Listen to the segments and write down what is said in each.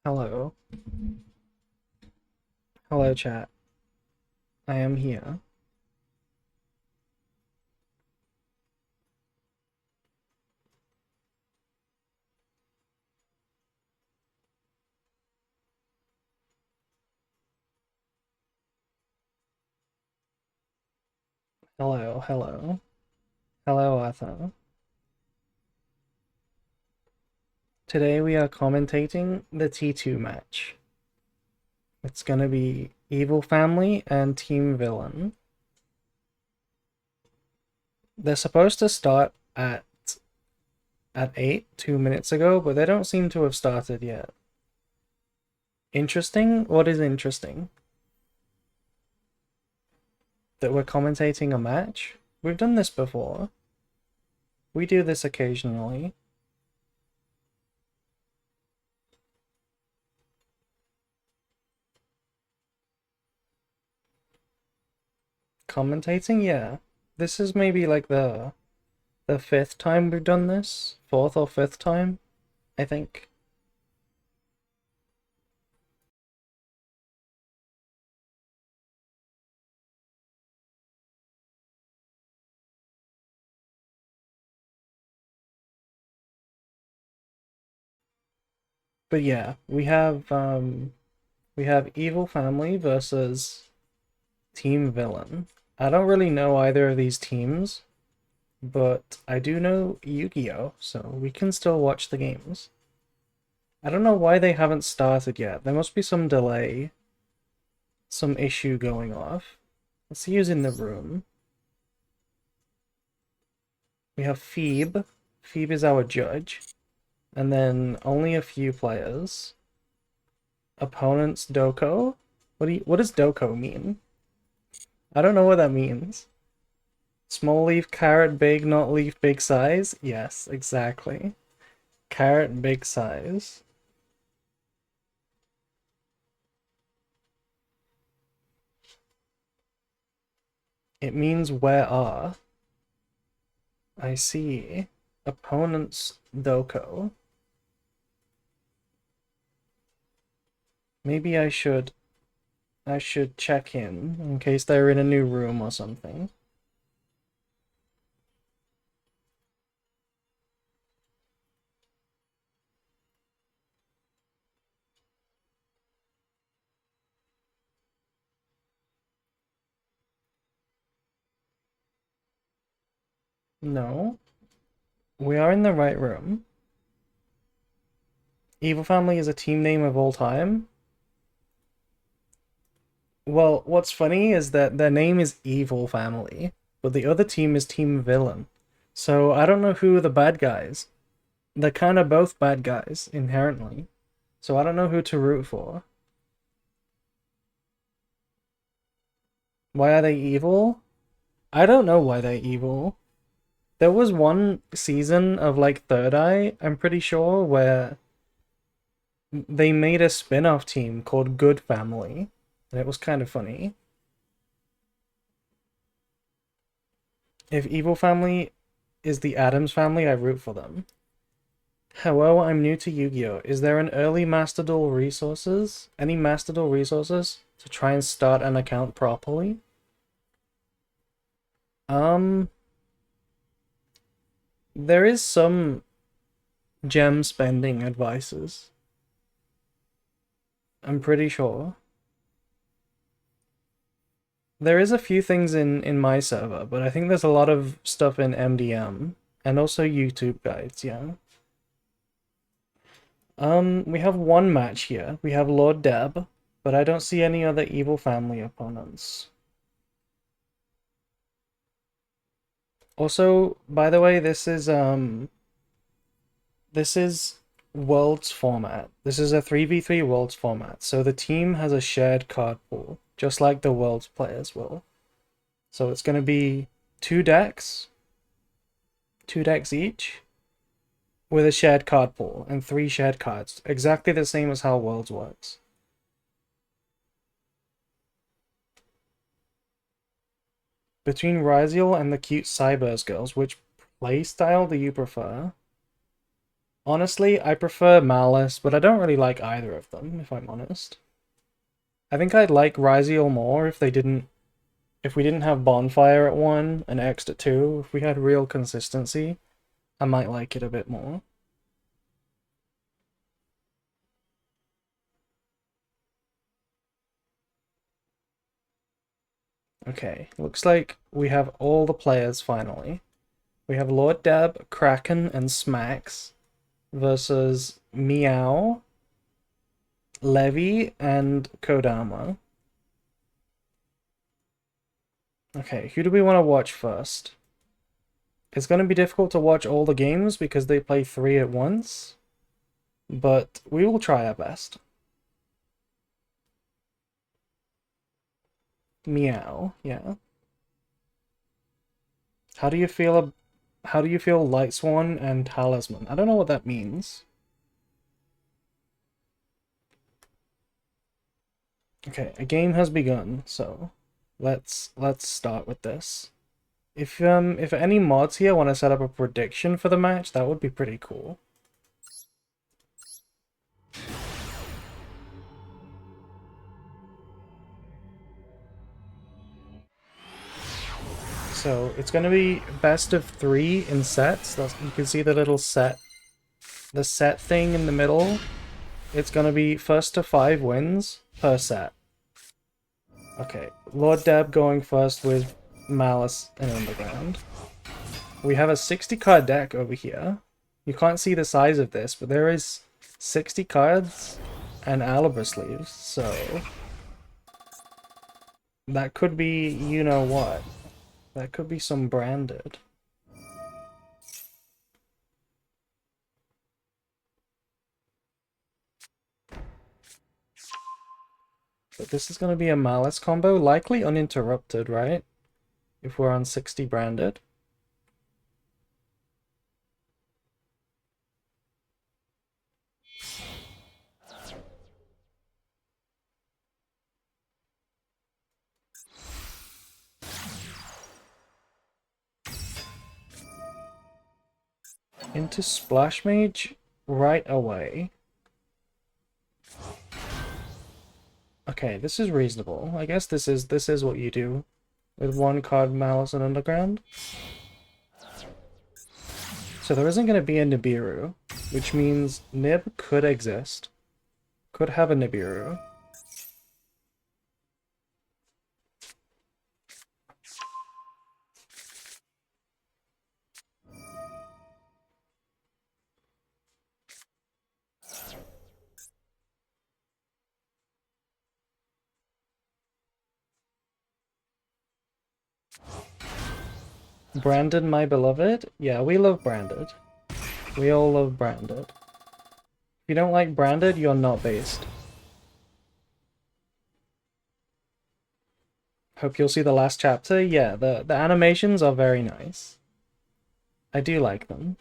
Hello. Hello, chat. I am here. Hello, hello. Hello, Arthur. Today we are commentating the T2 match. It's gonna be Evil Family and Team Villain. They're supposed to start at 8, 2 minutes ago, but they don't seem to have started yet. Interesting? What is interesting? That we're commentating a match? We've done this before. We do this occasionally. Commentating? Yeah. This is maybe like the fifth time we've done this. Fourth or fifth time, I think. But yeah, we have Evil Family versus Team Villain. I don't really know either of these teams, but I do know Yu-Gi-Oh, so we can still watch the games. I don't know why they haven't started yet. There must be some delay, some issue going off. Let's see who's in the room. We have Phoebe. Phoebe is our judge. And then only a few players. Opponents Doko? What does Doko mean? I don't know what that means. Small leaf, carrot, big, not leaf, big size? Yes, exactly. Carrot, big size. It means where are. I see. Opponents Doko. Maybe I should check in case they're in a new room or something. No. We are in the right room. Evil Family is a team name of all time. Well, what's funny is that their name is Evil Family, but the other team is Team Villain. So I don't know who are the bad guys. They're kind of both bad guys, inherently. So I don't know who to root for. Why are they evil? I don't know why they're evil. There was one season of like Third Eye, I'm pretty sure, where they made a spin-off team called Good Family. And it was kind of funny. If Evil Family is the Addams family, I root for them. Hello, I'm new to Yu-Gi-Oh! Is there an early Master Duel resources? Any Master Duel resources to try and start an account properly? There is some gem spending advices. I'm pretty sure. There is a few things in my server, but I think there's a lot of stuff in MDM and also YouTube guides, yeah. We have one match here. We have Lord Deb, but I don't see any other Evil Family opponents. Also, by the way, this is Worlds format. This is a 3v3 Worlds format, so the team has a shared card pool, just like the Worlds players will. So it's going to be two decks each, with a shared card pool and 3 shared cards, exactly the same as how Worlds works. Between Ryziel and the cute Cybers girls, which playstyle do you prefer? Honestly, I prefer Malice, but I don't really like either of them, if I'm honest. I think I'd like Ryziel more if we didn't have Bonfire at 1 and X at 2. If we had real consistency, I might like it a bit more. Okay, looks like we have all the players finally. We have Lord Deb, Kraken, and Smacks versus Meow, Levi, and Kodama. Okay, who do we want to watch first? It's going to be difficult to watch all the games because they play 3 at once, but we will try our best. Meow, yeah. How do you feel Light Swan and Talisman? I don't know what that means. Okay, a game has begun, so let's start with this. If any mods here want to set up a prediction for the match, that would be pretty cool. So it's going to be best of 3 in sets. You can see the little set thing in the middle. It's going to be first to 5 wins per set. Okay, Lord Deb going first with Malice and Underground. We have a 60 card deck over here. You can't see the size of this, but there is 60 cards and Alibur sleeves, so that could be you know what. That could be some branded. But this is going to be a Malice combo, likely uninterrupted, right? If we're on 60 branded. Into Splash Mage right away. Okay, this is reasonable. I guess this is what you do with 1 card Malice and Underground. So there isn't going to be a Nibiru, which means Nib could exist. Could have a Nibiru. Branded, my beloved? Yeah, we love Branded. We all love Branded. If you don't like Branded, you're not based. Hope you'll see the last chapter. Yeah, the animations are very nice. I do like them.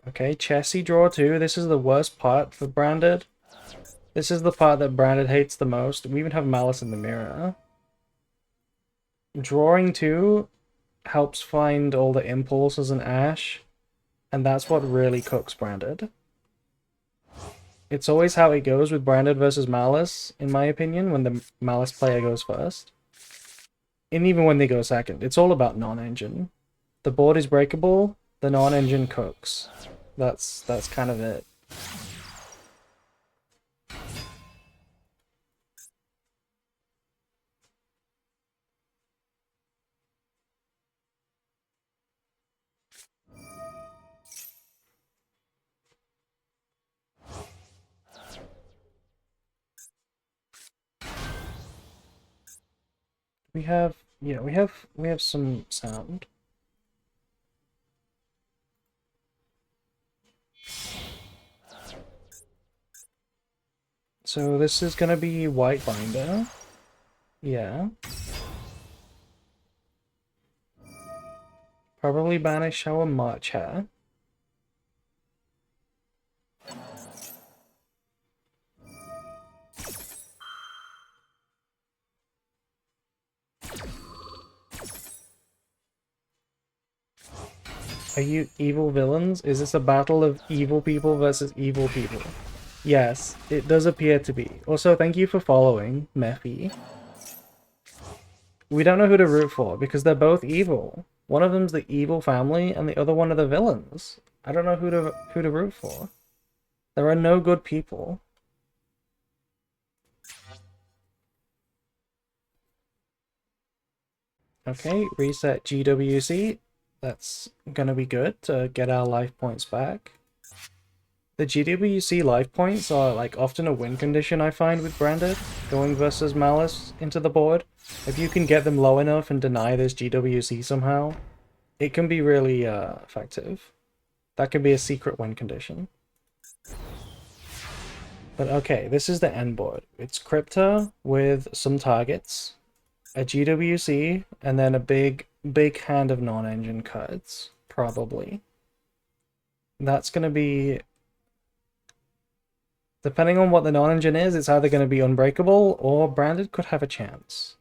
Okay, Chessie draw 2. This is the worst part for Branded. This is the part that Branded hates the most. We even have Malice in the Mirror. Drawing 2 helps find all the impulses in Ash, and that's what really cooks Branded. It's always how it goes with Branded versus Malice, in my opinion, when the Malice player goes first. And even when they go second. It's all about non-engine. The board is breakable, the non-engine cooks. That's kind of it. We have some sound. So this is gonna be white binder. Yeah. Probably banish our March Hare. Are you evil villains? Is this a battle of evil people versus evil people? Yes, it does appear to be. Also, thank you for following, Mephi. We don't know who to root for because they're both evil. One of them's the evil family and the other one are the villains. I don't know who to root for. There are no good people. Okay, reset GWC. That's gonna be good to get our life points back. The GWC life points are like often a win condition I find with Branded, going versus Malice into the board. If you can get them low enough and deny this GWC somehow, it can be really effective. That could be a secret win condition. But okay, this is the end board. It's Crypta with some targets, a GWC, and then a big hand of non-engine cards, probably. That's going to be... Depending on what the non-engine is, it's either going to be unbreakable or Branded could have a chance.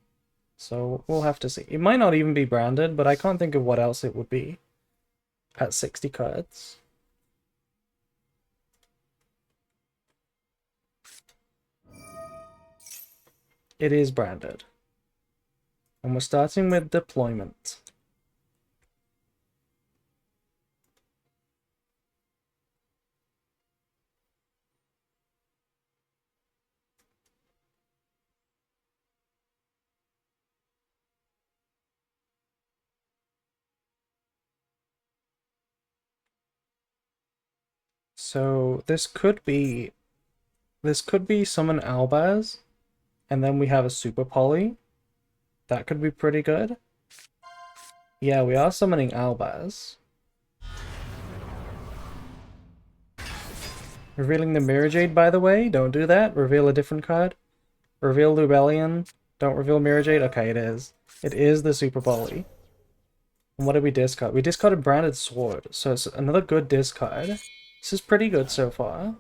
So we'll have to see. It might not even be Branded, but I can't think of what else it would be at 60 cards. It is Branded. And we're starting with deployment. So this could be summon Albaz, and then we have a super poly. That could be pretty good. Yeah, we are summoning Albaz. Revealing the Mirror Jade, by the way, don't do that. Reveal a different card. Reveal Lubellion. Don't reveal Mirror Jade. Okay, it is. It is the super poly. And what did we discard? We discarded Branded Sword, so it's another good discard. This is pretty good so far.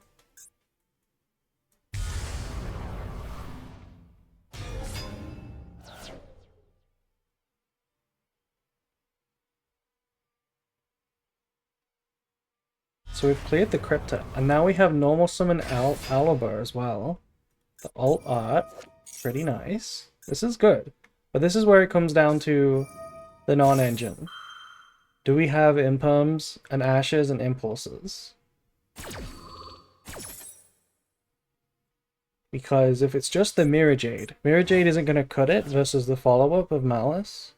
So we've cleared the Crypta, and now we have normal summon Alibur as well. The alt art, pretty nice. This is good. But this is where it comes down to the non-engine. Do we have imperms and ashes and impulses? Because if it's just the Mirror Jade isn't going to cut it versus the follow-up of Malice.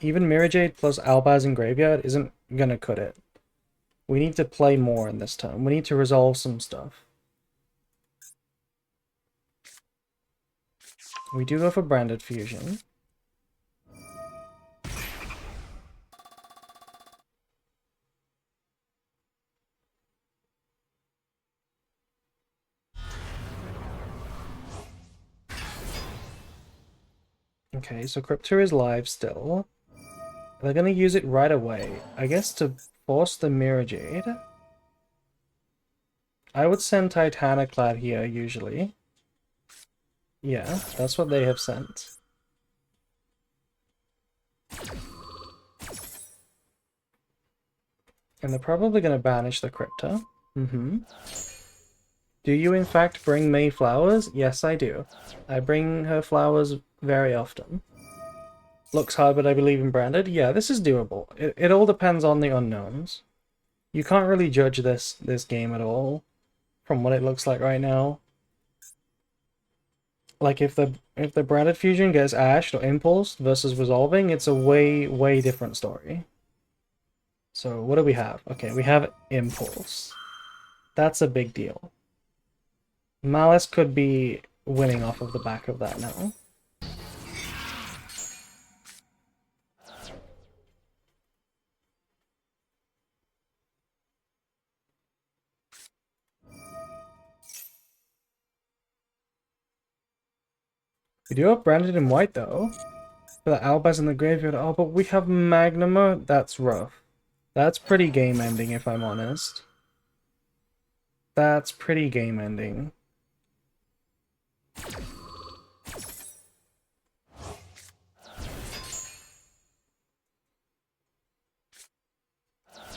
Even Mirror Jade plus Albaz in Graveyard isn't going to cut it. We need to play more in this turn. We need to resolve some stuff. We do go for Branded Fusion. Okay, so Crypta is live still. They're gonna use it right away. I guess to force the Mirror Jade. I would send Titaniclad here, usually. Yeah, that's what they have sent. And they're probably gonna banish the Crypta. Do you in fact bring May flowers? Yes, I do. I bring her flowers very often. Looks hard, but I believe in Branded. Yeah, this is doable. It all depends on the unknowns. You can't really judge this game at all from what it looks like right now. Like if the Branded Fusion gets ashed or impulsed versus resolving, it's a way different story. So what do we have? Okay, we have impulse. That's a big deal. Malice could be winning off of the back of that now. We do have Branded in white though. For the Albaz in the graveyard. Oh, but we have Magnuma? That's rough. That's pretty game ending if I'm honest. That's pretty game ending.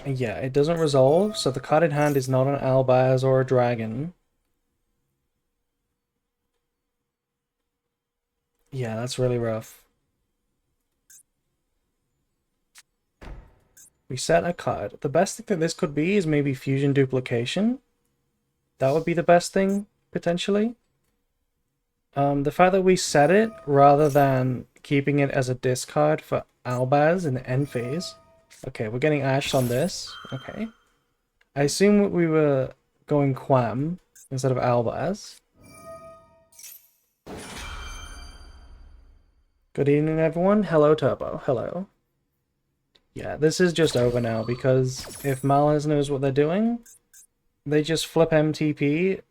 Yeah, it doesn't resolve, so the card in hand is not an Albaz or a Dragon. Yeah, that's really rough. We set a card. The best thing that this could be is maybe Fusion Duplication. That would be the best thing, potentially. The fact that we set it, rather than keeping it as a discard for Albaz in the end phase. Okay, we're getting ashed on this. Okay. I assume we were going Quam instead of Albaz. Good evening, everyone. Hello, Turbo. Hello. Yeah, this is just over now, because if Malice knows what they're doing, they just flip MTP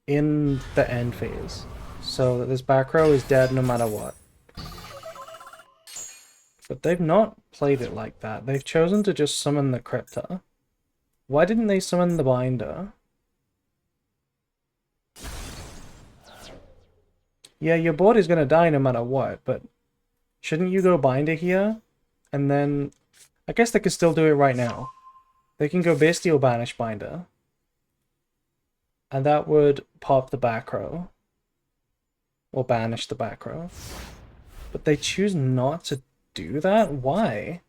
in the end phase, so that this back row is dead no matter what. But they've not played it like that. They've chosen to just summon the Crypta. Why didn't they summon the Binder? Yeah, your board is going to die no matter what, but shouldn't you go Binder here? And then, I guess they could still do it right now. They can go Bestial Banish Binder. And that would pop the back row. Or banish the back row. But they choose not to do that? Why?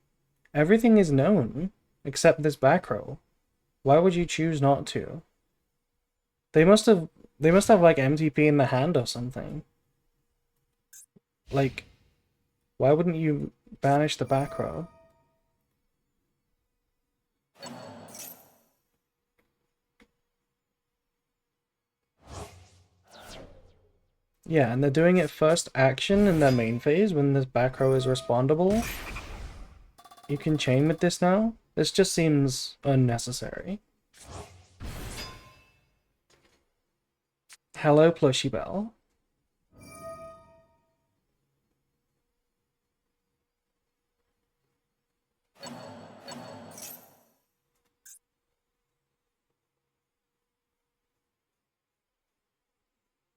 Everything is known, except this back row. Why would you choose not to? They must have like MTP in the hand or something. Like, why wouldn't you banish the back row? Yeah, and they're doing it first action in their main phase when this back row is respondable. You can chain with this now? This just seems unnecessary. Hello, Plushy Bell.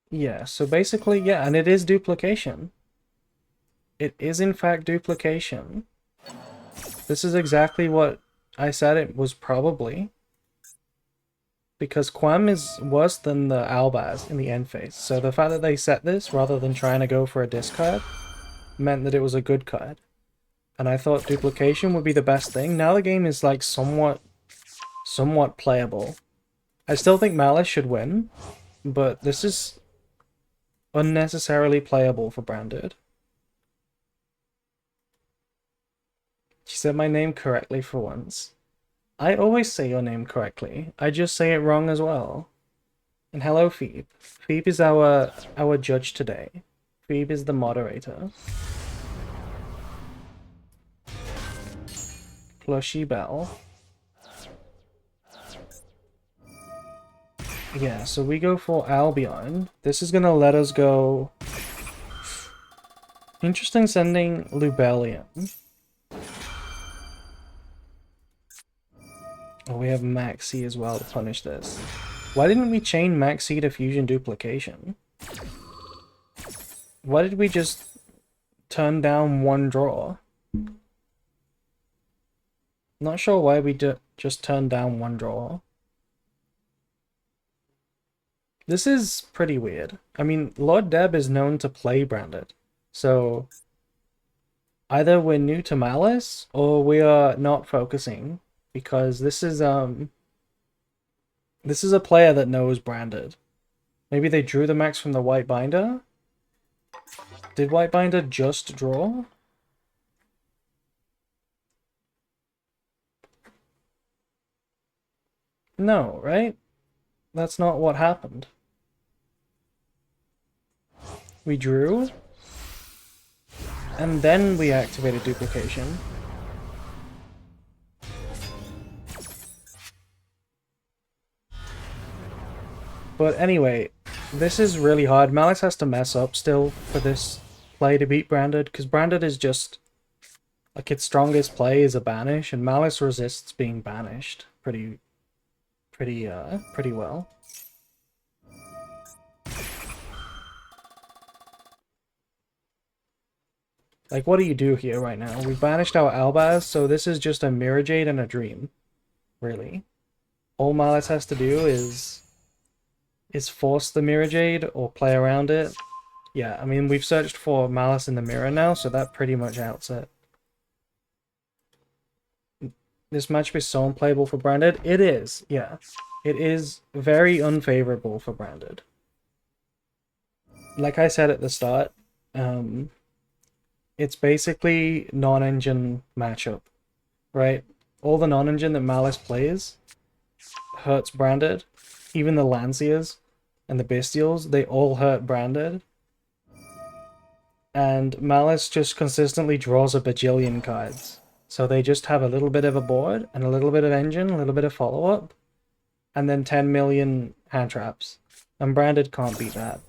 Yeah, so basically, yeah, and it is duplication. It is in fact duplication. This is exactly what I said it was probably. Because Quam is worse than the Albaz in the end phase. So the fact that they set this, rather than trying to go for a discard, meant that it was a good card. And I thought duplication would be the best thing. Now the game is like somewhat playable. I still think Malice should win, but this is unnecessarily playable for Branded. She said my name correctly for once. I always say your name correctly. I just say it wrong as well. And hello, Phoebe. Phoebe is our judge today. Phoebe is the moderator. Plushy Bell. Yeah, so we go for Albion. This is gonna let us go... Interesting sending Lubellion. Oh, we have Maxi as well to punish this. Why didn't we chain Maxi to Fusion Duplication? Why did we just turn down one draw? Not sure why we just turned down one draw. This is pretty weird. I mean, Lord Deb is known to play Branded, so either we're new to Malice or we are not focusing, because this is a player that knows Branded. Maybe they drew the max from the White Binder? Did White Binder just draw? No, right? That's not what happened. We drew, and then we activated duplication. But anyway, this is really hard. Malice has to mess up still for this play to beat Branded, because Branded is just... like, its strongest play is a banish, and Malice resists being banished pretty well. Like, what do you do here right now? We banished our Albaz, so this is just a Mirror Jade and a Dream. really. All Malice has to do is force the Mirror Jade or play around it. Yeah, I mean, we've searched for Malice in the mirror now, so that pretty much outs it. This matchup is so unplayable for Branded. It is, yeah. It is very unfavorable for Branded. Like I said at the start, it's basically non-engine matchup, right? All the non-engine that Malice plays hurts Branded. Even the Lanciers and the Bestials, they all hurt Branded. And Malice just consistently draws a bajillion cards. So they just have a little bit of a board, and a little bit of engine, a little bit of follow-up, and then 10 million hand traps. And Branded can't beat that.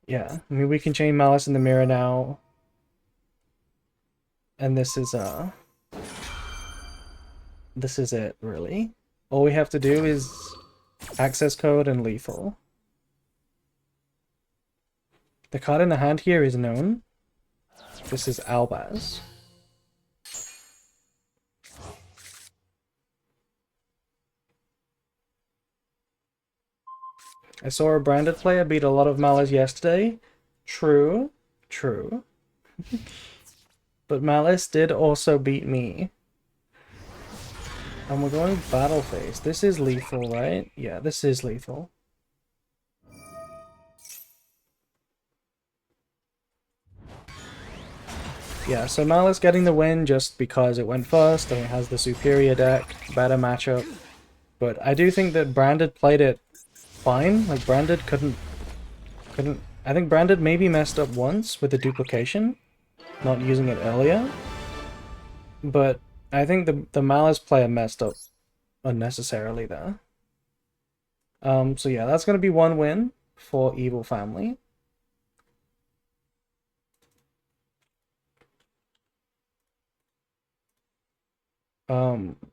Yeah, I mean, we can chain Malice in the mirror now. And this is it, really. All we have to do is access code and lethal. The card in the hand here is known. This is Albaz. I saw a Branded player beat a lot of Malice yesterday. True. True. But Malice did also beat me. And we're going battle phase. This is lethal, right? Yeah, this is lethal. Yeah, so Malice getting the win just because it went first and it has the superior deck, better matchup. But I do think that Branded played it fine. Like, Branded couldn't... I think Branded maybe messed up once with the duplication, not using it earlier. But I think the Malice player messed up unnecessarily there. So yeah, that's going to be one win for Evil Family.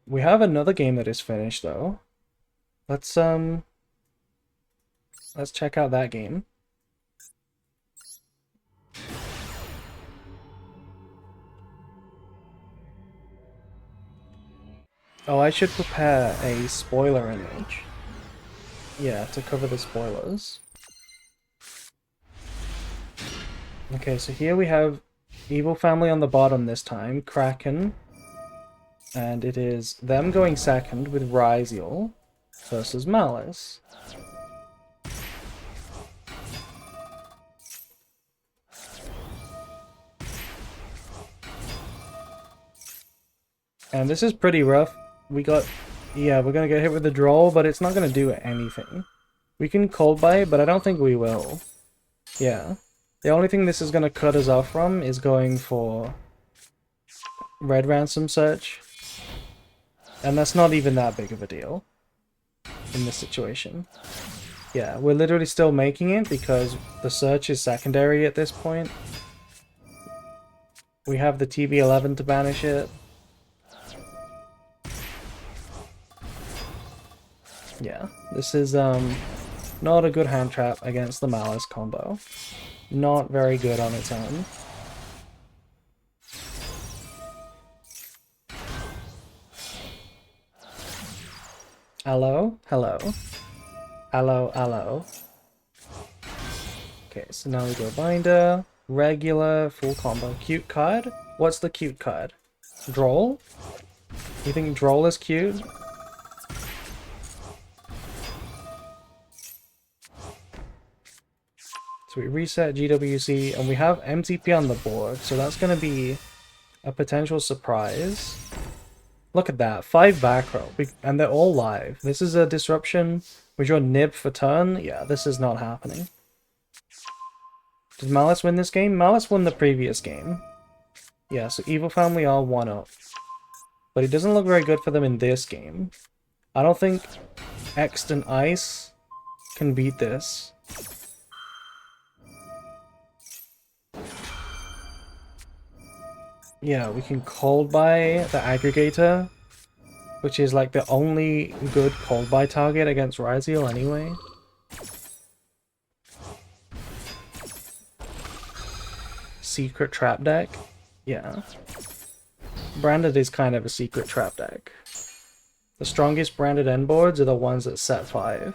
We have another game that is finished though. Let's check out that game. Oh, I should prepare a spoiler image. Yeah, to cover the spoilers. Okay, so here we have Evil Family on the bottom this time, Kraken. And it is them going second with Ryziel versus Malice. And this is pretty rough. Yeah, we're gonna get hit with the draw, but it's not gonna do anything. We can cold buy, but I don't think we will. Yeah. The only thing this is gonna cut us off from is going for Red Ransom Search. And that's not even that big of a deal in this situation. Yeah, we're literally still making it because the search is secondary at this point. We have the TB11 to banish it. Yeah, this is not a good hand trap against the Malice combo. Not very good on its own. Hello? Hello. Hello, hello. Okay, so now we go binder, regular, full combo. Cute card? What's the cute card? Droll? You think Droll is cute? So we reset GWC, and we have MTP on the board, so that's going to be a potential surprise. Look at that, 5 back row, and they're all live. This is a disruption. We draw Nib for turn. Yeah, this is not happening. Did Malice win this game? Malice won the previous game. Yeah, so Evil Family are 1-up. But it doesn't look very good for them in this game. I don't think Exton Ice can beat this. Yeah, we can cold buy the aggregator, which is like the only good cold buy target against Ryziel anyway. Secret trap deck? Yeah. Branded is kind of a secret trap deck. The strongest branded end boards are the ones that set 5.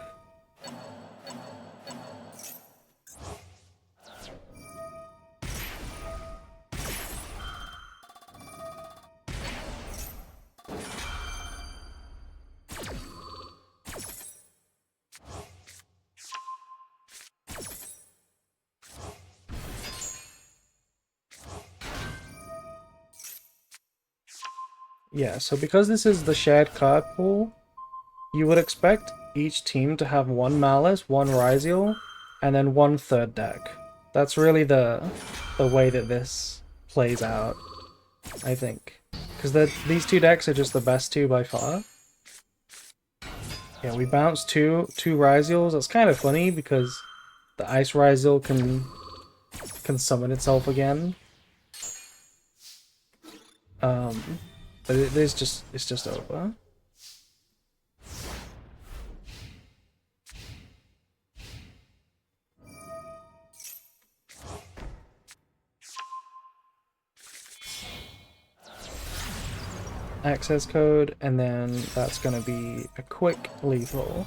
Yeah, so because this is the shared card pool, you would expect each team to have 1 Malice, 1 Ryziel, and then 1 third deck. That's really the way that this plays out, I think. Because these 2 decks are just the best 2 by far. Yeah, we bounced 2 Ryziels. That's kind of funny because the Ice Ryziel can summon itself again. But it's just over. Access code, and then that's gonna be a quick lethal.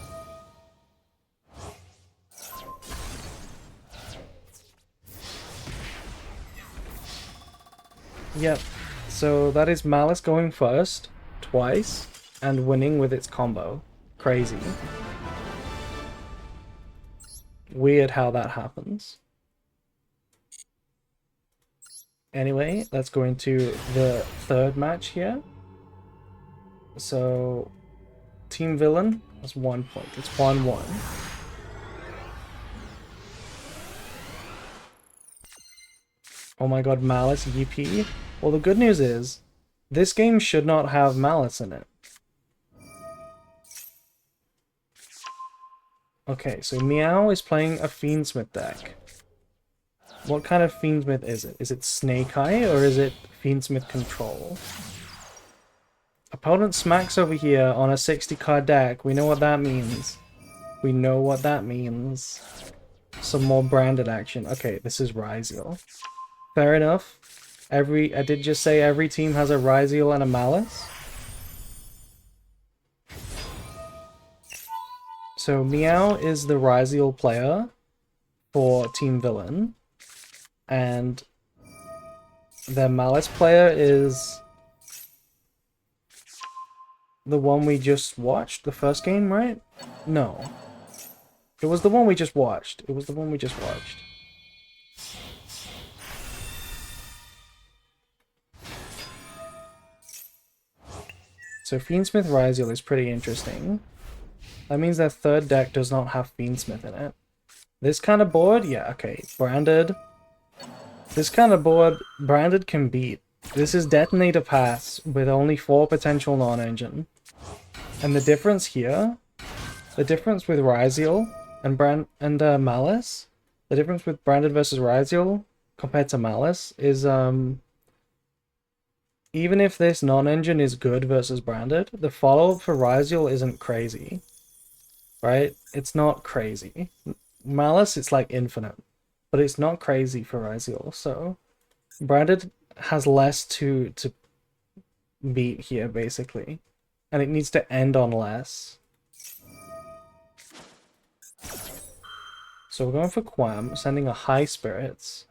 Yep, so that is Malice going first, twice, and winning with its combo. Crazy. Weird how that happens. Anyway, let's go into the third match here. So, Team Villain has 1 point. It's 1-1. Oh my god, Malice EP. Well, the good news is, this game should not have Malice in it. Okay, so Meow is playing a Fiendsmith deck. What kind of Fiendsmith is it? Is it Snake Eye, or is it Fiendsmith Control? Opponent smacks over here on a 60 card deck. We know what that means. We know what that means. Some more branded action. Okay, this is Ryziel. Fair enough. I did just say every team has a Ryziel and a Malice. So Meow is the Ryziel player for Team Villain. And their Malice player is the one we just watched, the first game, right? No. It was the one we just watched. It was the one we just watched. So Fiendsmith Ryziel is pretty interesting. That means their third deck does not have Fiendsmith in it. This kind of board, yeah, okay. Branded. This kind of board, Branded can beat. This is Detonator Pass with only 4 potential non-engine. And the difference here, the difference with Ryziel and Malice, the difference with Branded versus Ryziel compared to Malice is, even if this non-engine is good versus Branded, the follow-up for Ryziel isn't crazy. Right? It's not crazy. Malice, it's like infinite. But it's not crazy for Ryziel, so Branded has less to beat here, basically. And it needs to end on less. So we're going for Quam, sending a High Spirits.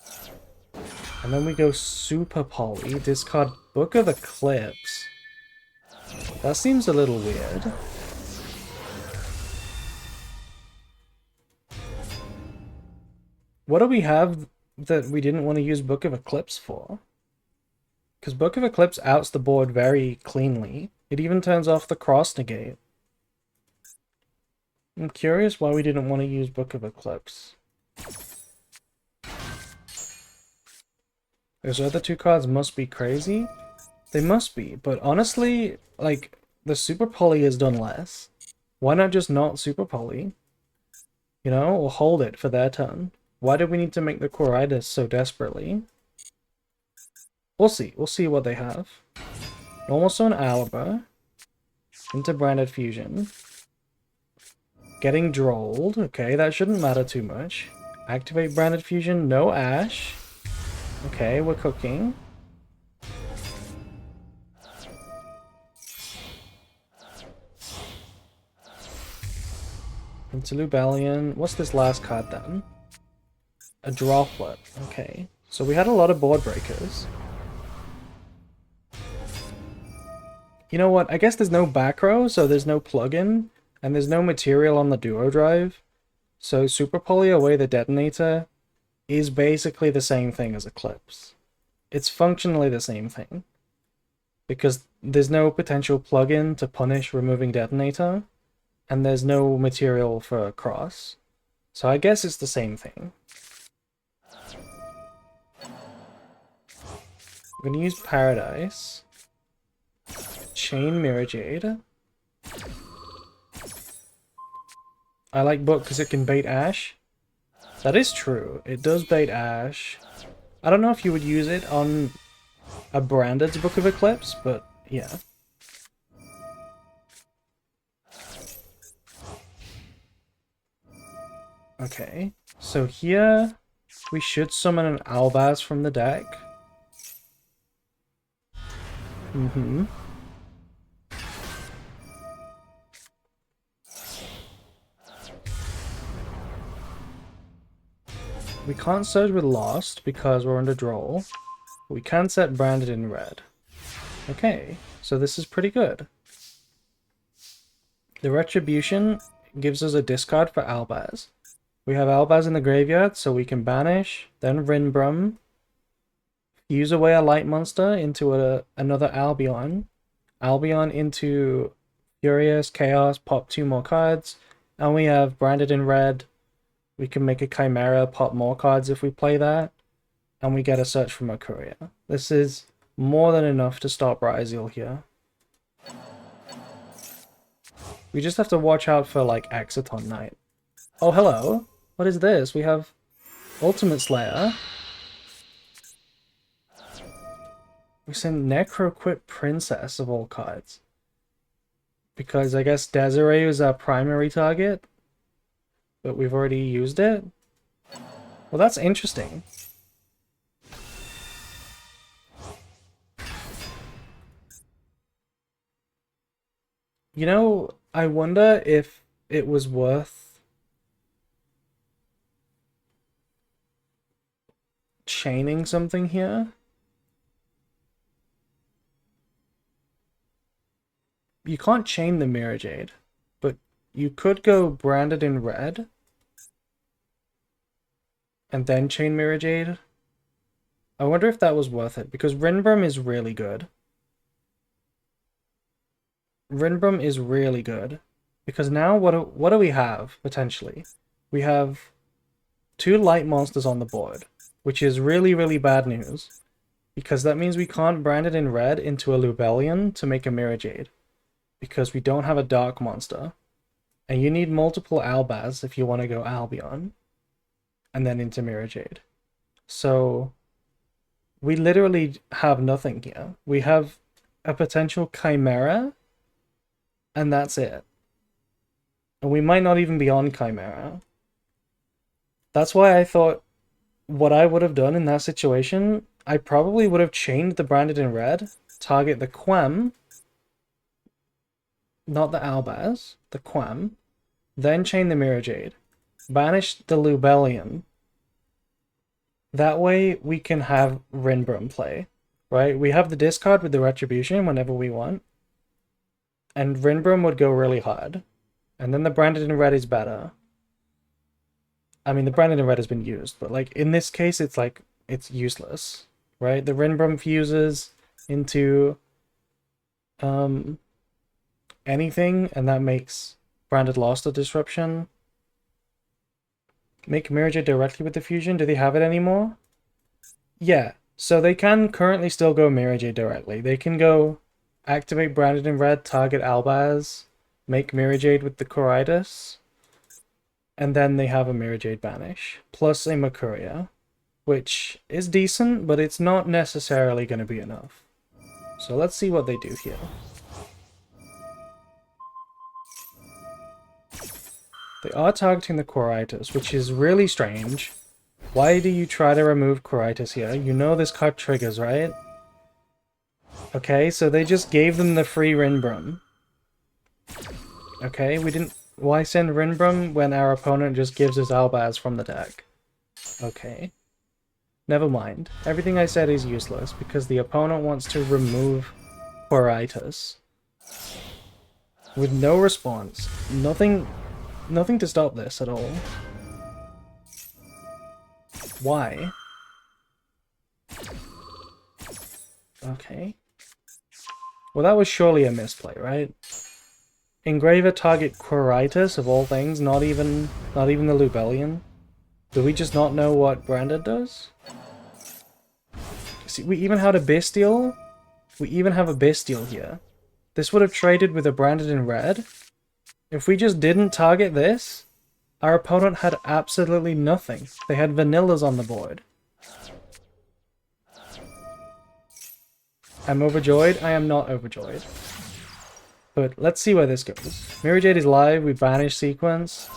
And then we go Super Poly, discard Book of Eclipse. That seems a little weird. What do we have that we didn't want to use Book of Eclipse for? Because Book of Eclipse outs the board very cleanly. It even turns off the cross negate. I'm curious why we didn't want to use Book of Eclipse. Those other 2 cards must be crazy? They must be, but honestly, like, the Super Poly has done less. Why not just not Super Poly? You know, or hold it for their turn. Why do we need to make the Quiritis so desperately? We'll see. We'll see what they have. Normal Stone Aliber. Into Branded Fusion. Getting Drolled. Okay, that shouldn't matter too much. Activate Branded Fusion. No Ash. Okay, we're cooking. Into Lubellion. What's this last card then? A Droplet. Okay. So we had a lot of board breakers. You know what? I guess there's no back row, so there's no plugin, and there's no material on the duo drive. So Super Poly Away the Detonator is basically the same thing as Eclipse. It's functionally the same thing. Because there's no potential plugin to punish removing Detonator, and there's no material for Cross. So I guess it's the same thing. I'm gonna use Paradise. Chain Mirror Jade. I like Book because it can bait Ash. That is true. It does bait Ash. I don't know if you would use it on a branded's Book of Eclipse, but yeah. Okay, so here we should summon an Albaz from the deck. We can't surge with Lost because we're under draw. We can set Branded in red. Okay, so this is pretty good. The Retribution gives us a discard for Albaz. We have Albaz in the graveyard, so we can banish, then Rinbrum, use away a light monster into another Albion, Albion into Furious, Chaos, pop 2 more cards, and we have Branded in red. We can make a Chimera, pop more cards if we play that, and we get a Search for Mercuria. This is more than enough to stop Ryzeal here. We just have to watch out for, like, Exciton Knight. Oh, hello! What is this? We have Ultimate Slayer. We send Necroquip Princess of all cards. Because I guess Desiree is our primary target, but we've already used it? Well, that's interesting. You know, I wonder if it was worth chaining something here. You can't chain the Mirror Jade, but you could go Branded in red and then chain Mirror Jade. I wonder if that was worth it, because Rinbrum is really good. Rinbrum is really good. Because now what do we have, potentially? We have 2 light monsters on the board, which is really, really bad news. Because that means we can't brand it in red into a Lubellion to make a Mirror Jade. Because we don't have a dark monster. And you need multiple Albaz if you want to go Albion. And then into Mirror Jade. So we literally have nothing here. We have a potential Chimera, and that's it. And we might not even be on Chimera. That's why I thought what I would have done in that situation, I probably would have chained the Branded in red, target the Quem, not the Albaz, the Quem, then chain the Mirror Jade, banish the Lubellion. That way we can have Rinbrum play, right? We have the discard with the Retribution whenever we want, and Rinbrum would go really hard. And then the Branded in red is better. I mean, the Branded in red has been used, but like in this case, it's like, it's useless, right? The Rinbrum fuses into anything, and that makes Branded Lost a disruption. Make Mirror Jade directly with the fusion. Do they have it anymore? Yeah, so they can currently still go Mirror Jade directly. They can go activate Branded in red, target Albaz, make Mirror Jade with the Coritis, and then they have a Mirror Jade banish, plus a Mercuria, which is decent, but it's not necessarily going to be enough. So let's see what they do here. They are targeting the Coritis, which is really strange. Why do you try to remove Coritis here? You know this card triggers, right? Okay, so they just gave them the free Rinbrum. Okay, we Why send Rinbrum when our opponent just gives us Albaz from the deck? Okay. Never mind. Everything I said is useless because the opponent wants to remove Quiritus. With no response. Nothing to stop this at all. Why? Okay. Well, that was surely a misplay, right? Engraver target Quiritus of all things, not even the Lubellion. Do we just not know what Branded does? See, we even had a Bestial. We even have a Bestial here. This would have traded with a Branded in red. If we just didn't target this, our opponent had absolutely nothing. They had vanillas on the board. I'm overjoyed. I am not overjoyed. But let's see where this goes. Mirror Jade is live. We banish sequence.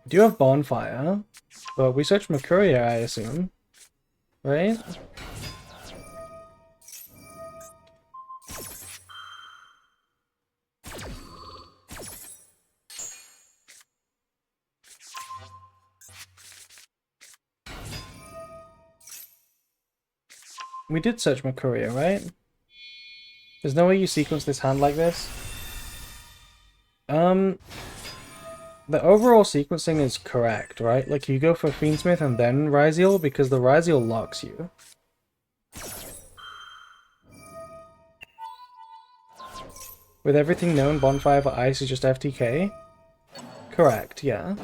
We do have Bonfire. But we search Mercuria, I assume. Right? We did search Mercuria, right? There's no way you sequence this hand like this. The overall sequencing is correct, right? Like, you go for Fiendsmith and then Ryziel, because the Ryziel locks you. With everything known, Bonfire for Ice is just FTK? Correct, yeah.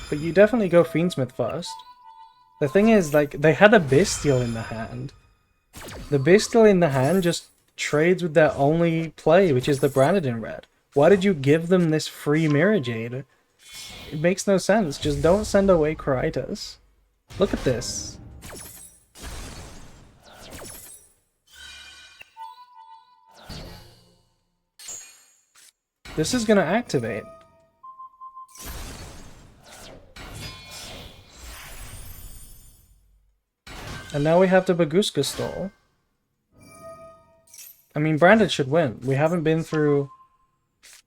But you definitely go Fiendsmith first. The thing is, like, they had a Bestial in the hand. The Bestial in the hand just trades with their only play, which is the Branded in red. Why did you give them this free Mirror Jade? It makes no sense. Just don't send away Quiritus. Look at this. This is gonna activate. And now we have to Baguska stall. I mean, Branded should win. We haven't been through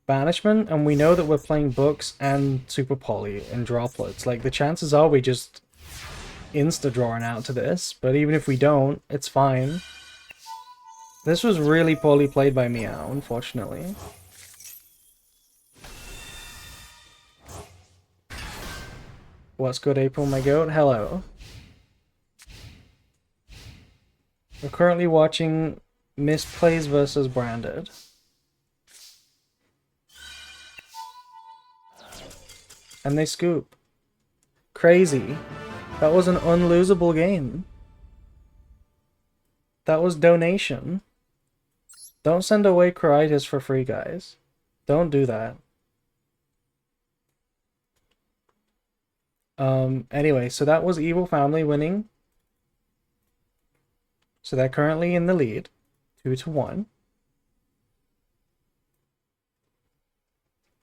Banishment, and we know that we're playing Books and Super Poly and Droplets. Like, the chances are we just insta-drawing out to this, but even if we don't, it's fine. This was really poorly played by Meow, unfortunately. What's good, April, my goat? Hello. We're currently watching Misplays versus Branded. And they scoop. Crazy. That was an unlosable game. That was donation. Don't send away Quiritus for free, guys. Don't do that. Anyway, so that was Evil Family winning. So they're currently in the lead, 2-1.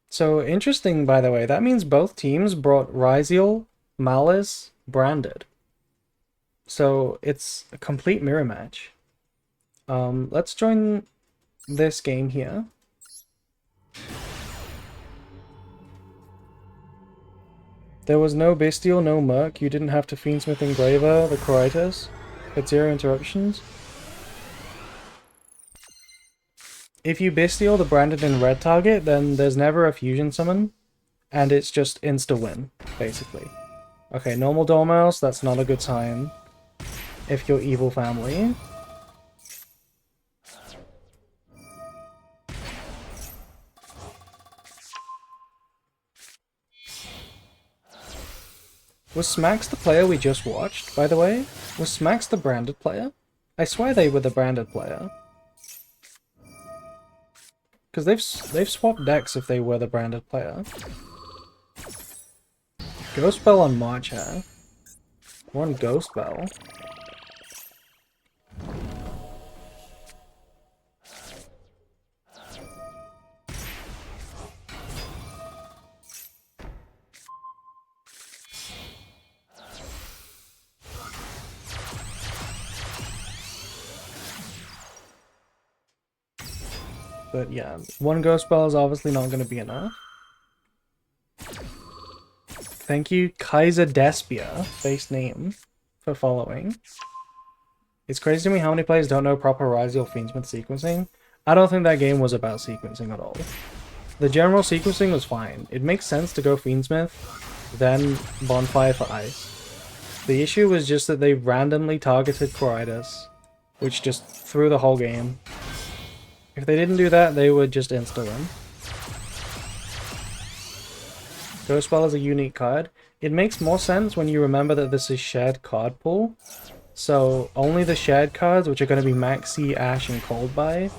So interesting, by the way, that means both teams brought Ryziel, Malice, Branded. So it's a complete mirror match. Let's join this game here. There was no Bestial, no Merc. You didn't have to Fiendsmith Engraver, the Quiritus. Had 0 interruptions. If you Bestial the Branded in red target, then there's never a fusion summon. And it's just insta-win, basically. Okay, normal Dormouse, that's not a good sign. If you're Evil Family. Was Smax the player we just watched, by the way? Was Smax the Branded player? I swear they were the Branded player. Because they've swapped decks if they were the Branded player. Ghost Bell on March, huh? One Ghost Bell. But yeah, one ghost spell is obviously not going to be enough. Thank you, Kaiser Despia, base name, for following. It's crazy to me how many players don't know proper Ryziel Fiendsmith sequencing. I don't think that game was about sequencing at all. The general sequencing was fine. It makes sense to go Fiendsmith, then Bonfire for Ice. The issue was just that they randomly targeted Coridas, which just threw the whole game. If they didn't do that, they would just insta-win. Ghost Spell is a unique card. It makes more sense when you remember that this is shared card pool. So only the shared cards, which are going to be Maxi, Ash, and Cold Buy,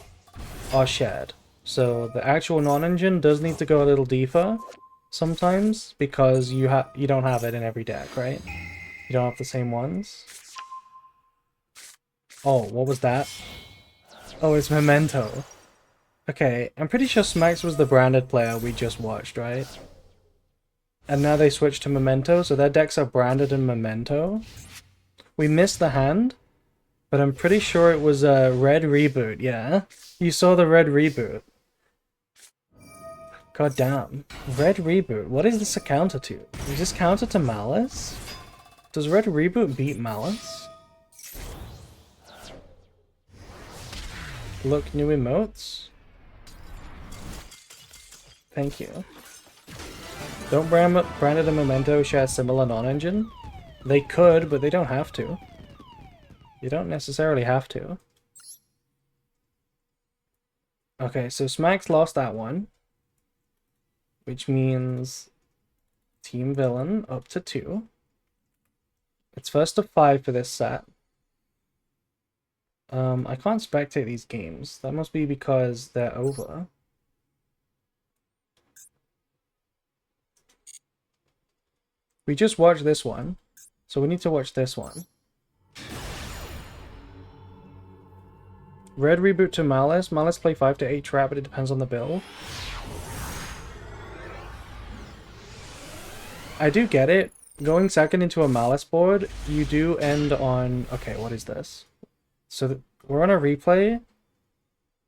are shared. So the actual non-engine does need to go a little deeper sometimes because you don't have it in every deck, right? You don't have the same ones. Oh, what was that? Oh, it's Memento. Okay, I'm pretty sure Smax was the branded player we just watched, right? And now they switched to Memento, so their decks are branded in Memento. We missed the hand, but I'm pretty sure it was a red reboot, yeah? You saw the red reboot. God damn. Red reboot. What is this a counter to? Is this counter to Malice? Does red reboot beat Malice? Look, new emotes. Thank you. Don't Branded and Memento share similar non-engine? They could, but they don't have to. You don't necessarily have to. Okay, so Smax lost that one. Which means Team Villain up to 2. It's first to 5 for this set. I can't spectate these games. That must be because they're over. We just watched this one, so we need to watch this one. Red reboot to Malice. Malice play 5 to 8 trap, but it depends on the build. I do get it. Going second into a Malice board, you do end on... Okay, what is this? So we're on a replay.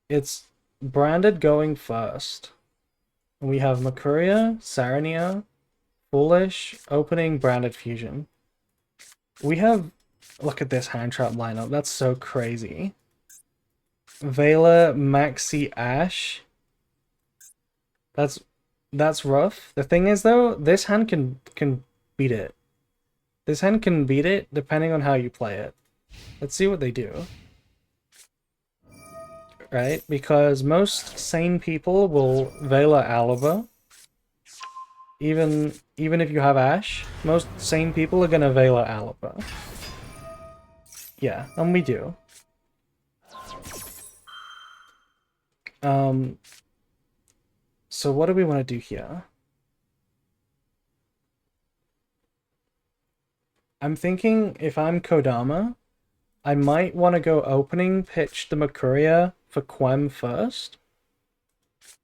It's branded going first. We have Mercuria, Sarania, Foolish, opening, branded fusion. We have... Look at this hand trap lineup. That's so crazy. Vela, Maxi, Ash. That's rough. The thing is, though, this hand can beat it. This hand can beat it depending on how you play it. Let's see what they do. Right? Because most sane people will Vela Alaba. Even if you have Ash, most sane people are gonna Vela Alaba. Yeah, and we do. So what do we want to do here? I'm thinking if I'm Kodama, I might want to go opening, pitch the Mercuria for Quem first,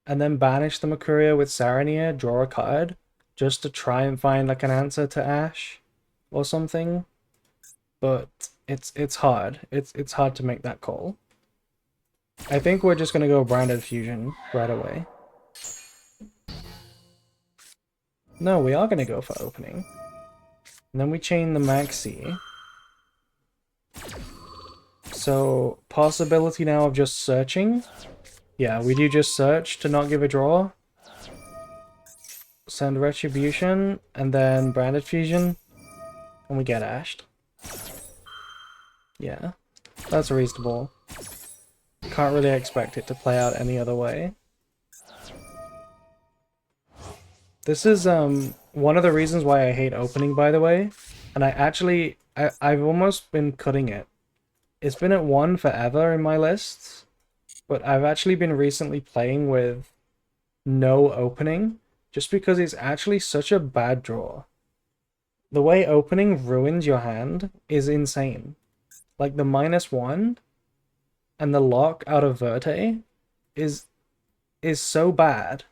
and then banish the Mercuria with Sarania, draw a card, just to try and find like an answer to Ash or something. But it's hard. It's hard to make that call. I think we're just gonna go branded fusion right away. No, we are gonna go for opening. And then we chain the Maxi. So, possibility now of just searching. Yeah, we do just search to not give a draw. Send Retribution, and then Branded Fusion. And we get ashed. Yeah, that's reasonable. Can't really expect it to play out any other way. This is one of the reasons why I hate opening, by the way. And I've almost been cutting it. It's been at 1 forever in my lists, but I've actually been recently playing with no opening, just because it's actually such a bad draw. The way opening ruins your hand is insane. Like the -1 and the lock out of Verte is so bad,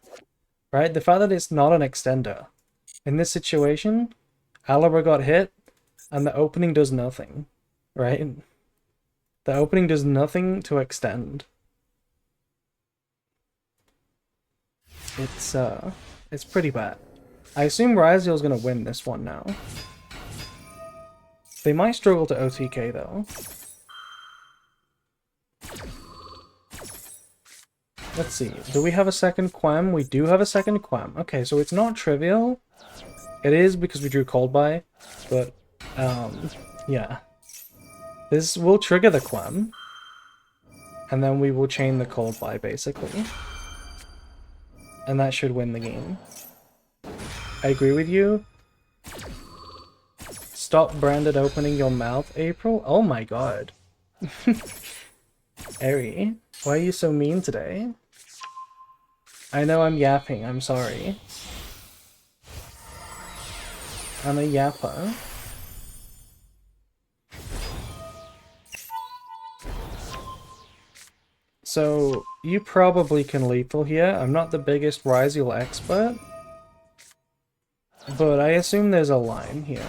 right? The fact that it's not an extender. In this situation, Alabra got hit, and the opening does nothing, right? The opening does nothing to extend. it's pretty bad. I assume Ryzeal's gonna win this one now. They might struggle to OTK though. Let's see. Do we have a second Quem? We do have a second Quem. Okay, so it's not trivial. It is because we drew Cold Buy, but yeah. This will trigger the Quem, and then we will chain the Cold Buy basically. And that should win the game. I agree with you. Stop branded opening your mouth, April. Oh my god. Eri, why are you so mean today? I know I'm yapping, I'm sorry. I'm a yapper. So, you probably can lethal here. I'm not the biggest Ryzeal expert, but I assume there's a line here.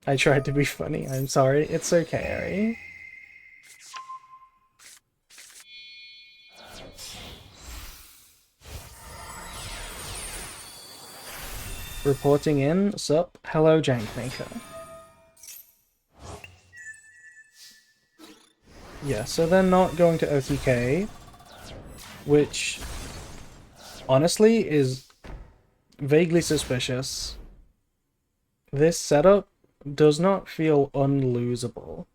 I tried to be funny, I'm sorry. It's okay, Eri. Reporting in, sup, hello Jankmaker. Yeah, so they're not going to OTK, which honestly is vaguely suspicious. This setup does not feel unlosable,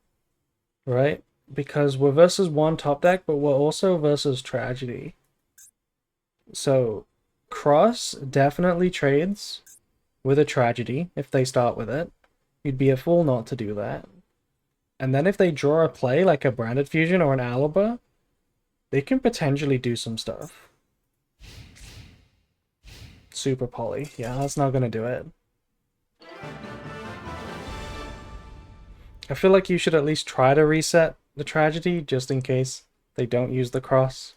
right? Because we're versus one top deck, but we're also versus Tragedy. So Cross definitely trades with a Tragedy if they start with it. You'd be a fool not to do that. And then if they draw a play like a Branded Fusion or an Aliber, they can potentially do some stuff. Super Poly. Yeah, that's not gonna do it. I feel like you should at least try to reset the Tragedy just in case they don't use the Cross.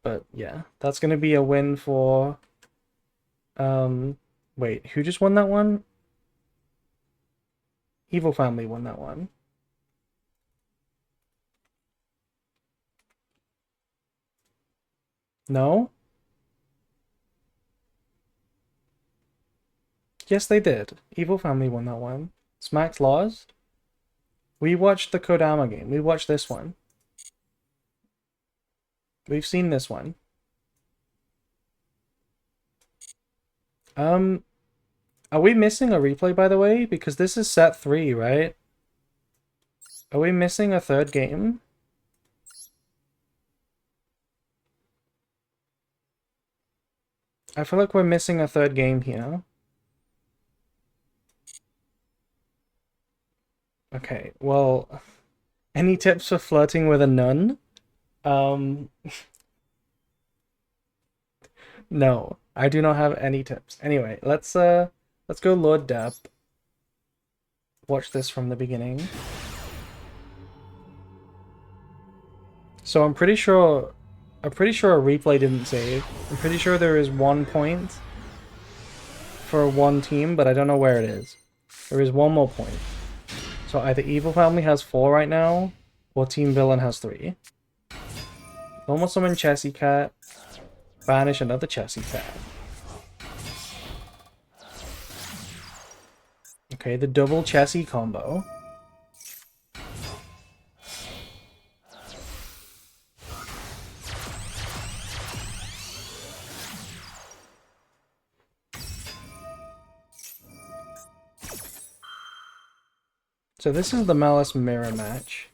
But yeah, that's gonna be a win for... wait, who just won that one? Evil Family won that one. No? Yes, they did. Evil Family won that one. Smack's lost? We watched the Kodama game. We watched this one. We've seen this one. Are we missing a replay, by the way? Because this is set 3, right? Are we missing a third game? I feel like we're missing a third game here. Okay, well... Any tips for flirting with a nun? No, I do not have any tips. Anyway, let's go Lord Depp. Watch this from the beginning. So I'm pretty sure a replay didn't save. I'm pretty sure there is 1 point for one team, but I don't know where it is. There is 1 more point. So either Evil Family has 4 right now, or Team Villain has 3. Almost summon Chessy Cat. Banish another Chessy Cat. Okay, the double Chessy combo. So this is the Malice mirror match.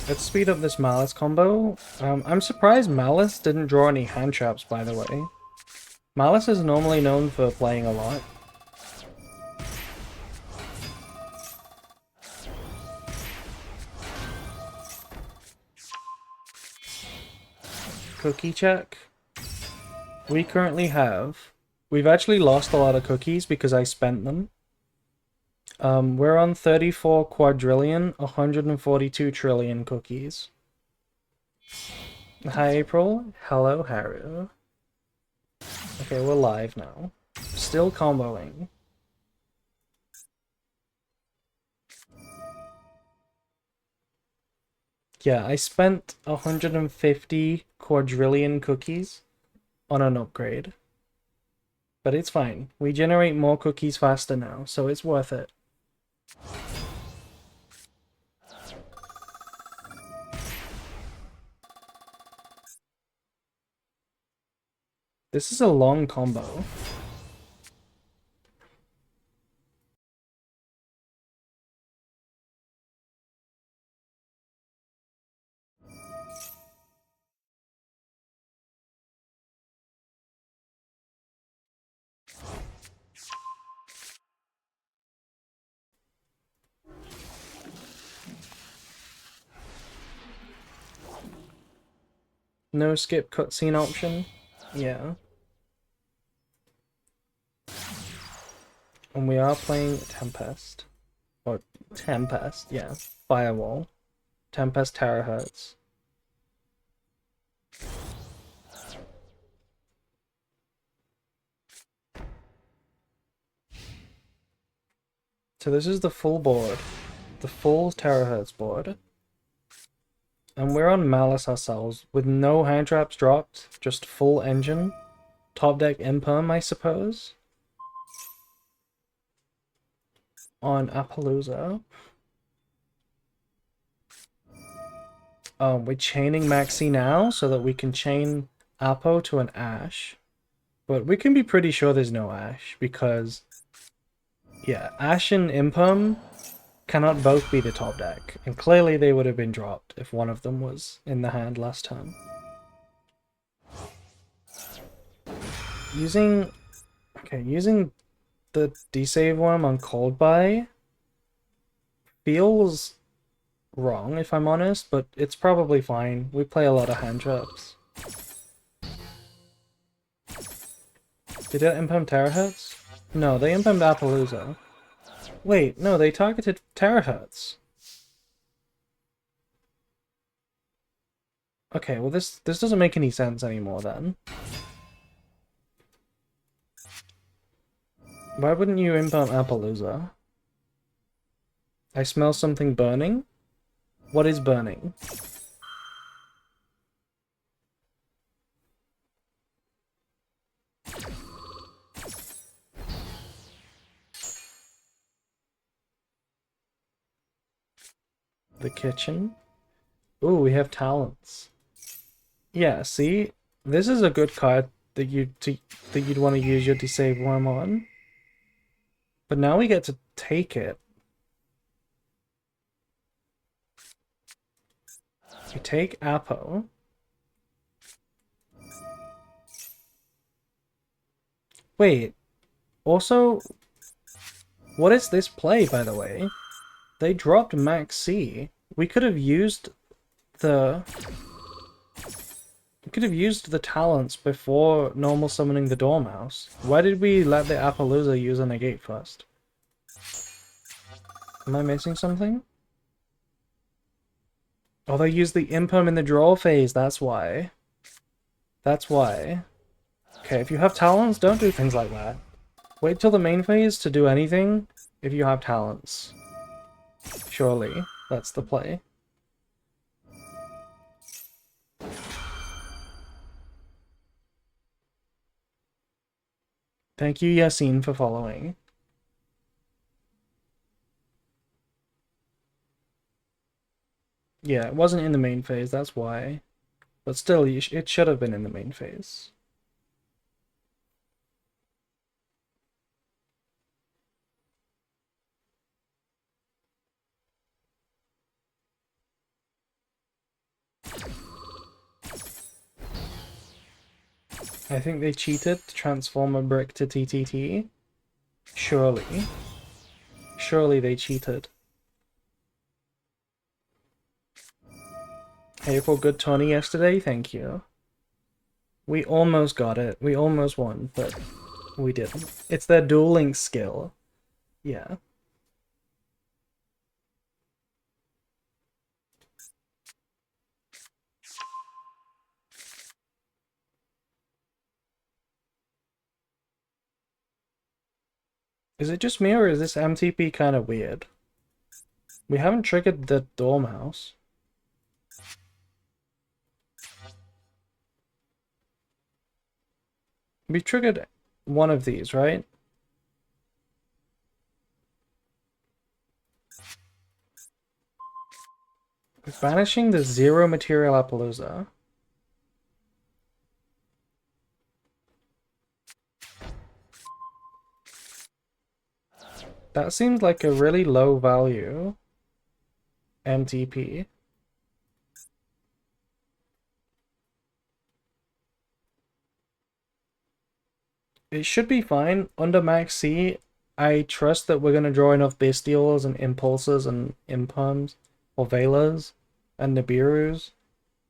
Let's speed up this Malice combo. I'm surprised Malice didn't draw any hand traps, by the way. Malice is normally known for playing a lot. Cookie check. We currently have... We've actually lost a lot of cookies because I spent them. We're on 34 quadrillion, 142 trillion cookies. Hi April. Hello Haru. Okay, we're live now. Still comboing. Yeah, I spent 150 quadrillion cookies on an upgrade. But it's fine. We generate more cookies faster now, so it's worth it. This is a long combo. No skip cutscene option? Yeah. And we are playing Tempest. Or Tempest, yeah. Firewall. Tempest terahertz. So this is the full board. The full terahertz board. And we're on Malice ourselves, with no hand traps dropped, just full engine. Top deck imperm, I suppose. On Appaloosa. We're chaining Maxi now, so that we can chain Appo to an Ash. But we can be pretty sure there's no Ash, because... yeah, Ash and imperm cannot both be the top deck, and clearly they would have been dropped if one of them was in the hand last turn. Using the desave worm on cold buy feels wrong, if I'm honest, but it's probably fine. We play a lot of hand traps. Did it imperm terahertz? No, they impermed Appaloosa. Wait, no, they targeted terahertz. Okay, well this doesn't make any sense anymore then. Why wouldn't you imperm Appaloosa? I smell something burning? What is burning? The kitchen? Ooh, we have talents. Yeah, see? This is a good card that you'd want to use your desave worm on. But now we get to take it. We take Appo. Wait. Also, what is this play, by the way? They dropped Max C. We could have used the... we could have used the talents before normal summoning the Dormouse. Why did we let the Appaloosa use a negate first? Am I missing something? Oh, they used the imperm in the draw phase, that's why. That's why. Okay, if you have talents, don't do things like that. Wait till the main phase to do anything if you have talents. Surely, that's the play. Thank you, Yassine, for following. Yeah, it wasn't in the main phase, that's why. But still, it should have been in the main phase. I think they cheated to transform a brick to TTT. Surely. Surely they cheated. Hey, for good Tony yesterday, thank you. We almost got it. We almost won, but we didn't. It's their dueling skill. Yeah. Is it just me or is this MTP kind of weird? We haven't triggered the Dormouse. We triggered one of these, right? Banishing the zero material Appaloosa. That seems like a really low value MTP. It should be fine. Under Max C, I trust that we're going to draw enough Bestials and Impulses and Imperms, or Velas, and Nibiru's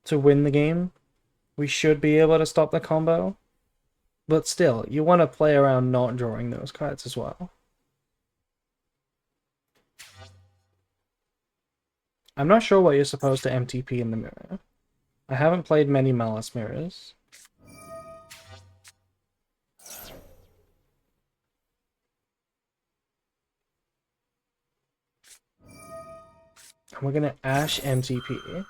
to win the game. We should be able to stop the combo. But still, you want to play around not drawing those cards as well. I'm not sure what you're supposed to MTP in the mirror. I haven't played many Malice mirrors. And we're gonna Ash MTP.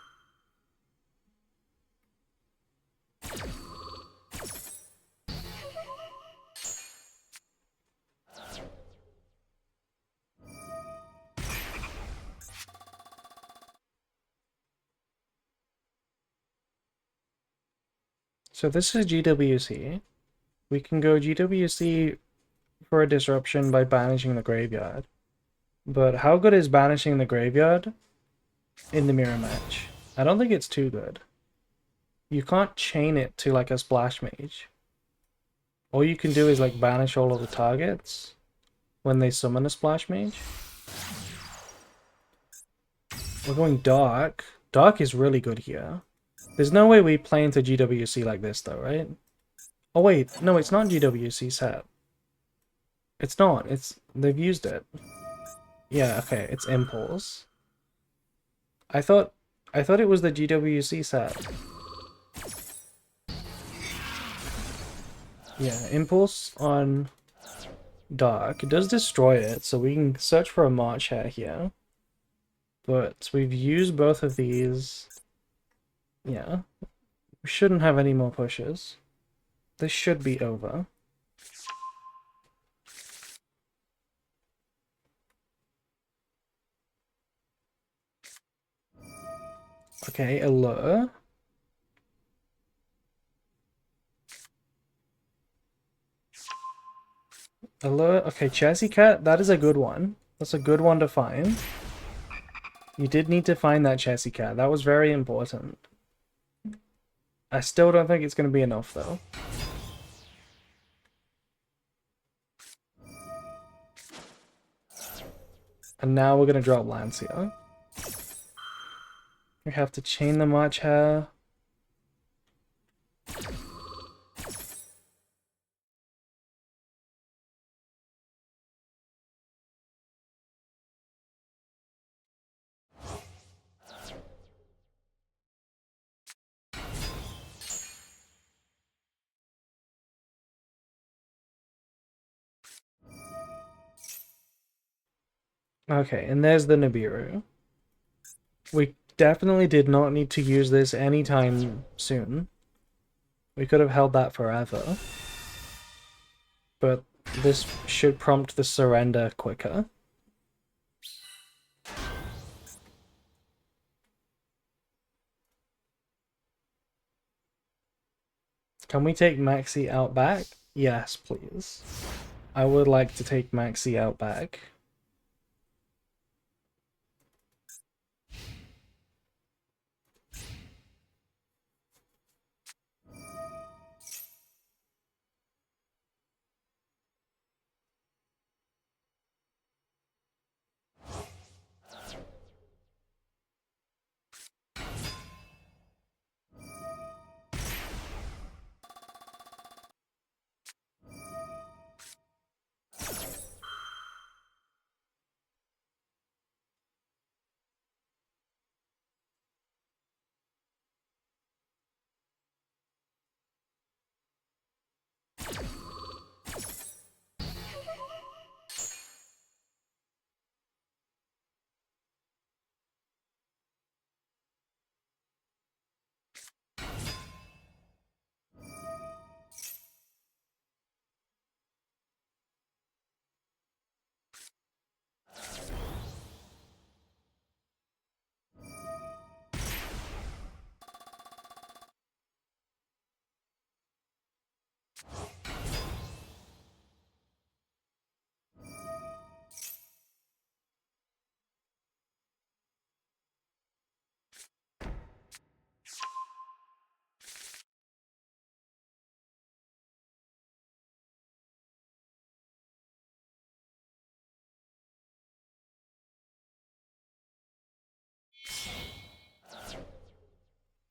So this is GWC. We can go GWC for a disruption by banishing the graveyard. But how good is banishing the graveyard in the mirror match? I don't think it's too good. You can't chain it to like a splash mage. All you can do is like banish all of the targets when they summon a splash mage. We're going dark. Dark is really good here. There's no way we play into GWC like this though, right? Oh wait, no, it's not GWC set. It's not. They've used it. Yeah, okay, it's Impulse. I thought it was the GWC set. Yeah, Impulse on Dark. It does destroy it, so we can search for a March Hare here. But we've used both of these. Yeah. We shouldn't have any more pushes. This should be over. Okay, Allure. Allure. Okay, Chassis Cat, that is a good one. That's a good one to find. You did need to find that Chassis Cat. That was very important. I still don't think it's going to be enough, though. And now we're going to drop Lancia. We have to chain the March Hare. Okay, and there's the Nibiru. We definitely did not need to use this anytime soon. We could have held that forever. But this should prompt the surrender quicker. Can we take Maxi out back? Yes, please. I would like to take Maxi out back.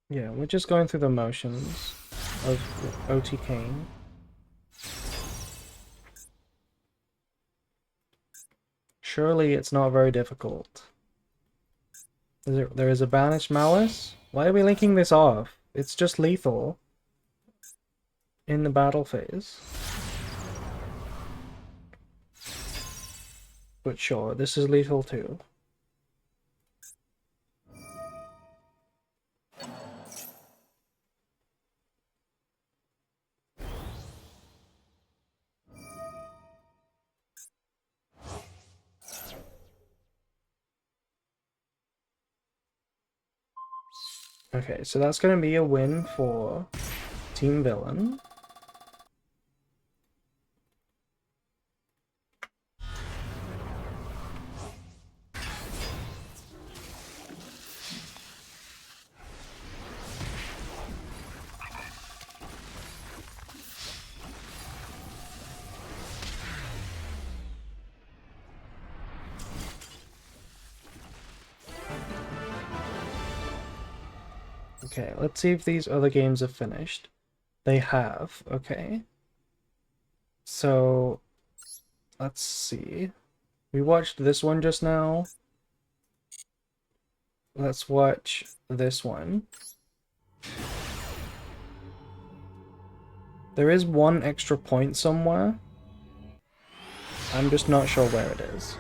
Yeah, we're just going through the motions of OTKing. Surely it's not very difficult. There is a banished malice? Why are we linking this off? It's just lethal in the battle phase. But sure, this is lethal too. Okay, so that's going to be a win for Team Villain. Okay, let's see if these other games are finished. They have, okay. So, let's see. We watched this one just now. Let's watch this one. There is one extra point somewhere. I'm just not sure where it is.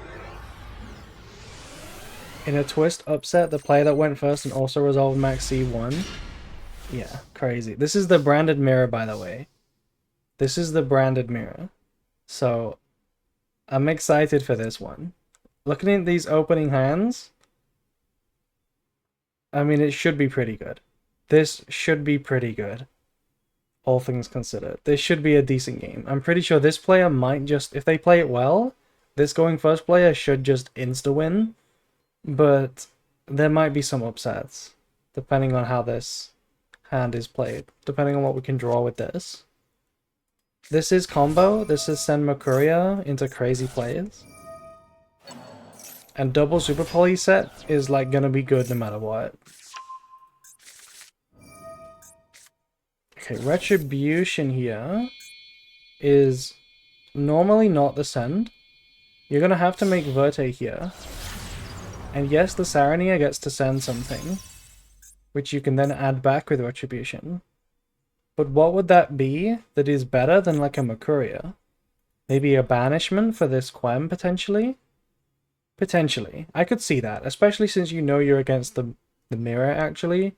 In a twist upset, the player that went first and also resolved Max C won. Yeah, crazy. This is the branded mirror, by the way. This is the branded mirror. So, I'm excited for this one. Looking at these opening hands, I mean, it should be pretty good. This should be pretty good. All things considered. This should be a decent game. I'm pretty sure this player might just, if they play it well, this going first player should just insta-win. But there might be some upsets, depending on how this hand is played, depending on what we can draw with this. This is combo, this is send Mercuria into crazy plays. And double super poly set is like gonna be good no matter what. Okay, Retribution here is normally not the send. You're gonna have to make Verte here. And yes, the Sarania gets to send something, which you can then add back with Retribution. But what would that be that is better than like a Mercuria? Maybe a banishment for this Quem, potentially? Potentially. I could see that, especially since you know you're against the mirror, actually.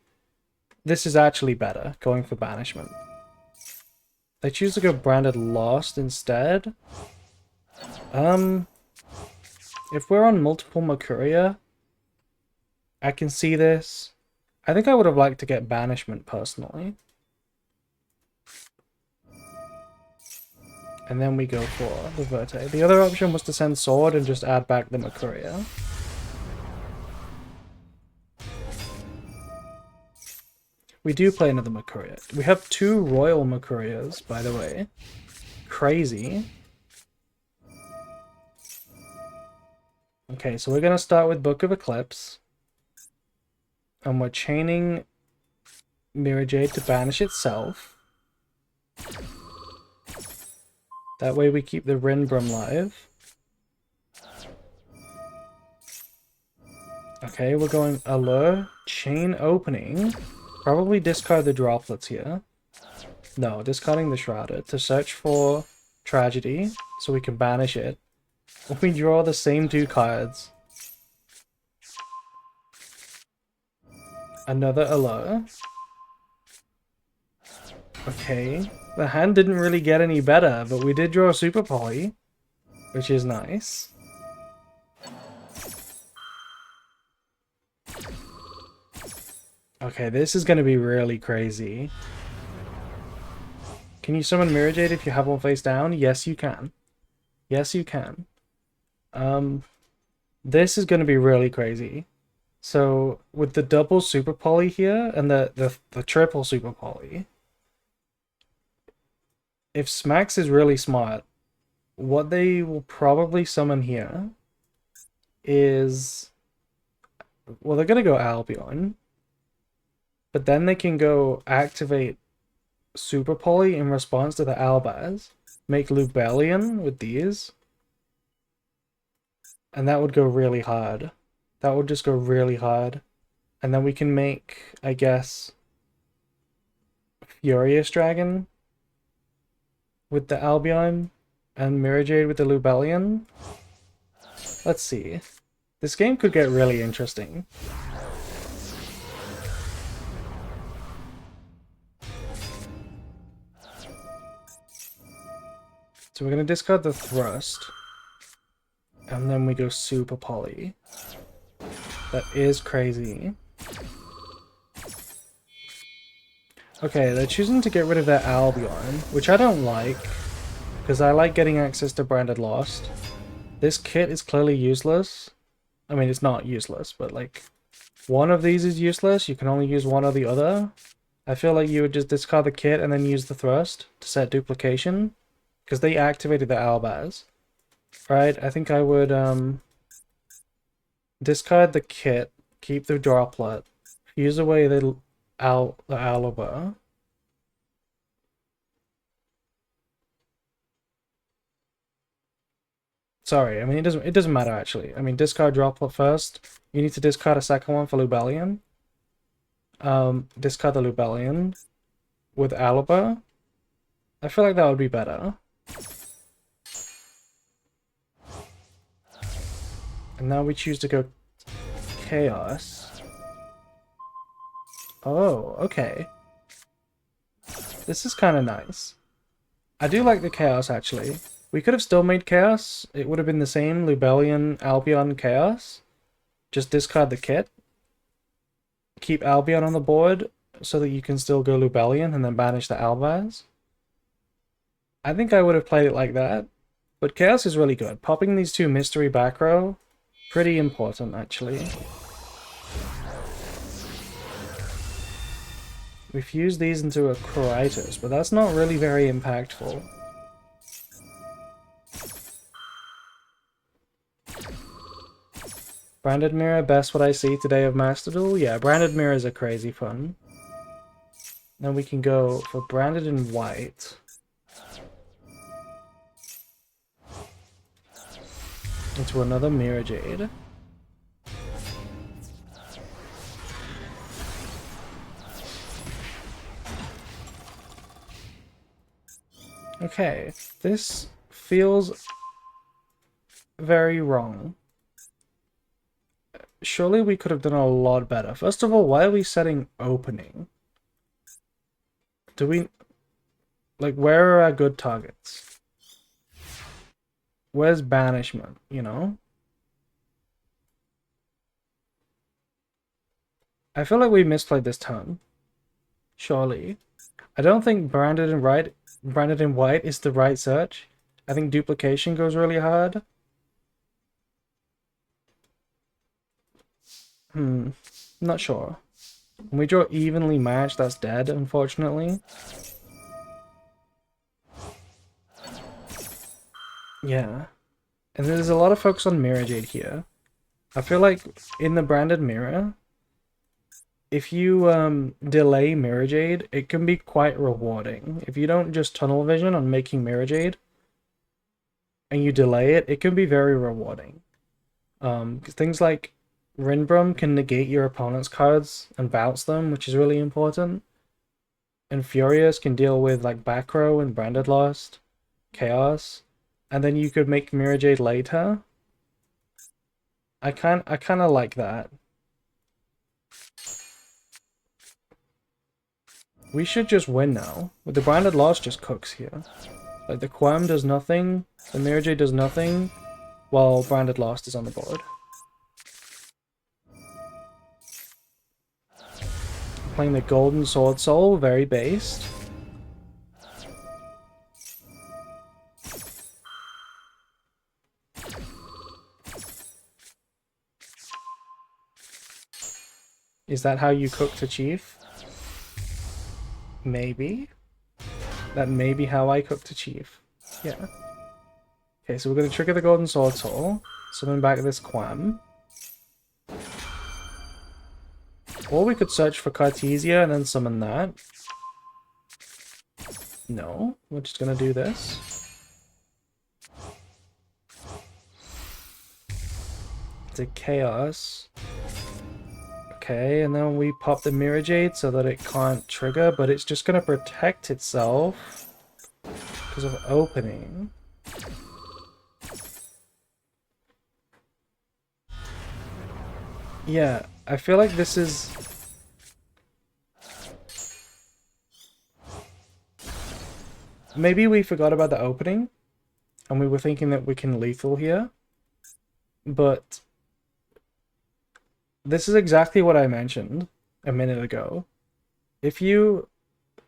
This is actually better, going for banishment. They choose to go branded Lost instead. If we're on multiple Mercuria, I can see this. I think I would have liked to get banishment personally. And then we go for the Verte. The other option was to send Sword and just add back the Mercuria. We do play another Mercuria. We have 2 Royal Mercurias, by the way. Crazy. Okay, so we're going to start with Book of Eclipse. And we're chaining Mirror Jade to banish itself. That way we keep the Rinbrum live. Okay, we're going Allure, Chain Opening. Probably discard the droplets here. No, discarding the Shrouded to search for Tragedy so we can banish it. We draw the same 2 cards. Another Allure. Okay. The hand didn't really get any better, but we did draw a Super Poly, which is nice. Okay, this is going to be really crazy. Can you summon Mirror Jade if you have one face down? Yes, you can. Yes, you can. This is going to be really crazy. So, with the double Super Poly here, and the triple Super Poly, if Smax is really smart, what they will probably summon here is... Well, they're going to go Albion. but then they can go activate Super Poly in response to the Albaz, make Lubellion with these, and that would go really hard. That would just go really hard. And then we can make, I guess, Furious Dragon with the Albion and Mirajade with the Lubellion. Let's see. This game could get really interesting. So we're going to discard the Thrust. And then we go Super Poly. That is crazy. Okay, they're choosing to get rid of their Albion, which I don't like, because I like getting access to Branded Lost. This kit is clearly useless. I mean, it's not useless, but like, one of these is useless. You can only use one or the other. I feel like you would just discard the kit and then use the Thrust to set duplication, because they activated the Albaz. Right, I think I would discard the kit, keep the droplet, use away the Alaba. Sorry, I mean it doesn't matter actually. I mean discard droplet first. You need to discard a second one for Lubellion. Discard the Lubellion with Alaba. I feel like that would be better. And now we choose to go Chaos. Oh, okay. This is kind of nice. I do like the Chaos, actually. We could have still made Chaos. It would have been the same. Lubellion, Albion, Chaos. Just discard the kit. Keep Albion on the board so that you can still go Lubellion and then banish the Albaz. I think I would have played it like that. But Chaos is really good. Popping these two mystery back row, pretty important, actually. We fused these into a Croritis, but that's not really very impactful. Branded Mirror, best what I see today of Master Duel? Yeah, Branded Mirrors are crazy fun. Then we can go for Branded in White. Into another Mirajade. Okay, this feels very wrong. Surely we could have done a lot better. First of all, why are we setting opening? Do we... Like, where are our good targets? Where's banishment, you know? I feel like we misplayed this turn. Surely. I don't think Branded in White is the right search. I think duplication goes really hard. Not sure. When we draw evenly matched, that's dead, unfortunately. Yeah. And there's a lot of focus on Mirajade here. I feel like in the Branded Mirror, if you delay Mirajade, it can be quite rewarding. If you don't just tunnel vision on making Mirajade, and you delay it, it can be very rewarding. Things like Rinbrum can negate your opponent's cards and bounce them, which is really important. And Furious can deal with like back row and Branded Lost, Chaos, and then you could make Mirajade later. I kind of like that. We should just win now. With the Branded Lost just cooks here. Like the Quam does nothing, the Mirajade does nothing, while Branded Lost is on the board. Playing the Golden Sword Soul, very based. Is that how you cook to Chief? Maybe. That may be how I cook to Chief. Yeah. Okay, so we're going to trigger the Golden Sword Soul. Summon back this Quam. Or we could search for Cartesia and then summon that. No, we're just gonna do this. It's a Chaos. Okay, and then we pop the Mirror Jade so that it can't trigger, but it's just gonna protect itself because of opening. Yeah, I feel like this is... Maybe we forgot about the opening, and we were thinking that we can lethal here, but this is exactly what I mentioned a minute ago. If you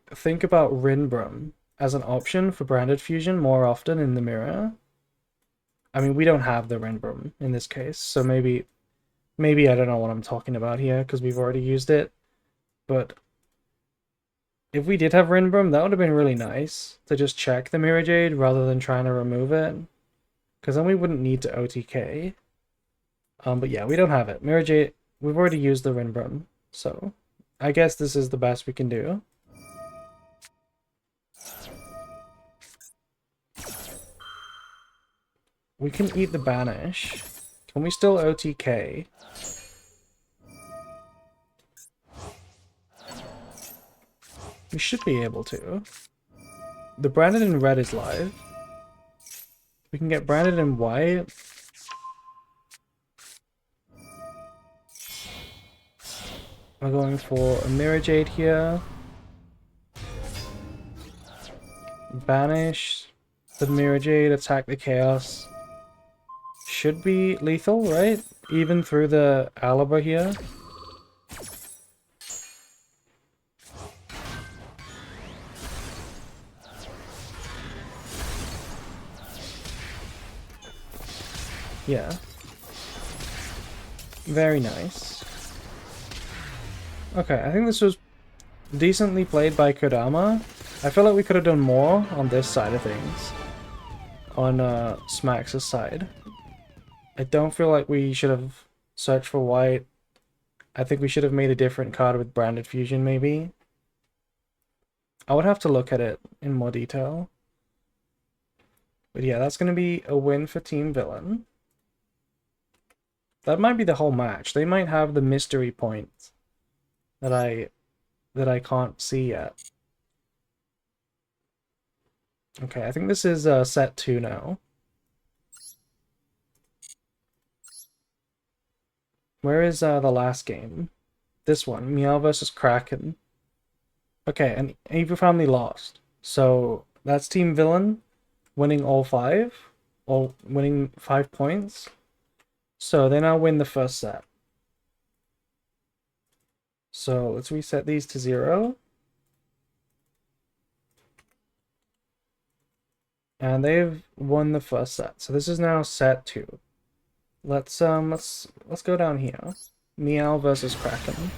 think about Rinbrum as an option for branded fusion more often in the mirror, I mean, we don't have the Rinbrum in this case, so maybe I don't know what I'm talking about here because we've already used it, but if we did have Rinbrum, that would have been really nice to just check the Mirror Jade rather than trying to remove it, because then we wouldn't need to OTK. But yeah, we don't have it. Mirror Jade, we've already used the Rinbrum, so I guess this is the best we can do. We can eat the Banish. Can we still OTK? We should be able to. The branded in red is live. We can get branded in white. We're going for a Mirror Jade here. Banish the Mirror Jade, attack the Chaos. Should be lethal, right? Even through the Aliber here. Yeah. Very nice. Okay, I think this was decently played by Kodama. I feel like we could have done more on this side of things. On Smax's side. I don't feel like we should have searched for white. I think we should have made a different card with branded fusion maybe. I would have to look at it in more detail. But yeah, that's going to be a win for Team Villain. That might be the whole match. They might have the mystery point that I can't see yet. Okay, I think this is set 2 now. Where is the last game? This one, Meow versus Kraken. Okay, and Evil Family lost. So that's Team Villain winning all 5, or winning 5 points. So they now win the first set. So let's reset these to 0. And they've won the first set. So this is now set 2. Let's go down here. Meow versus Kraken.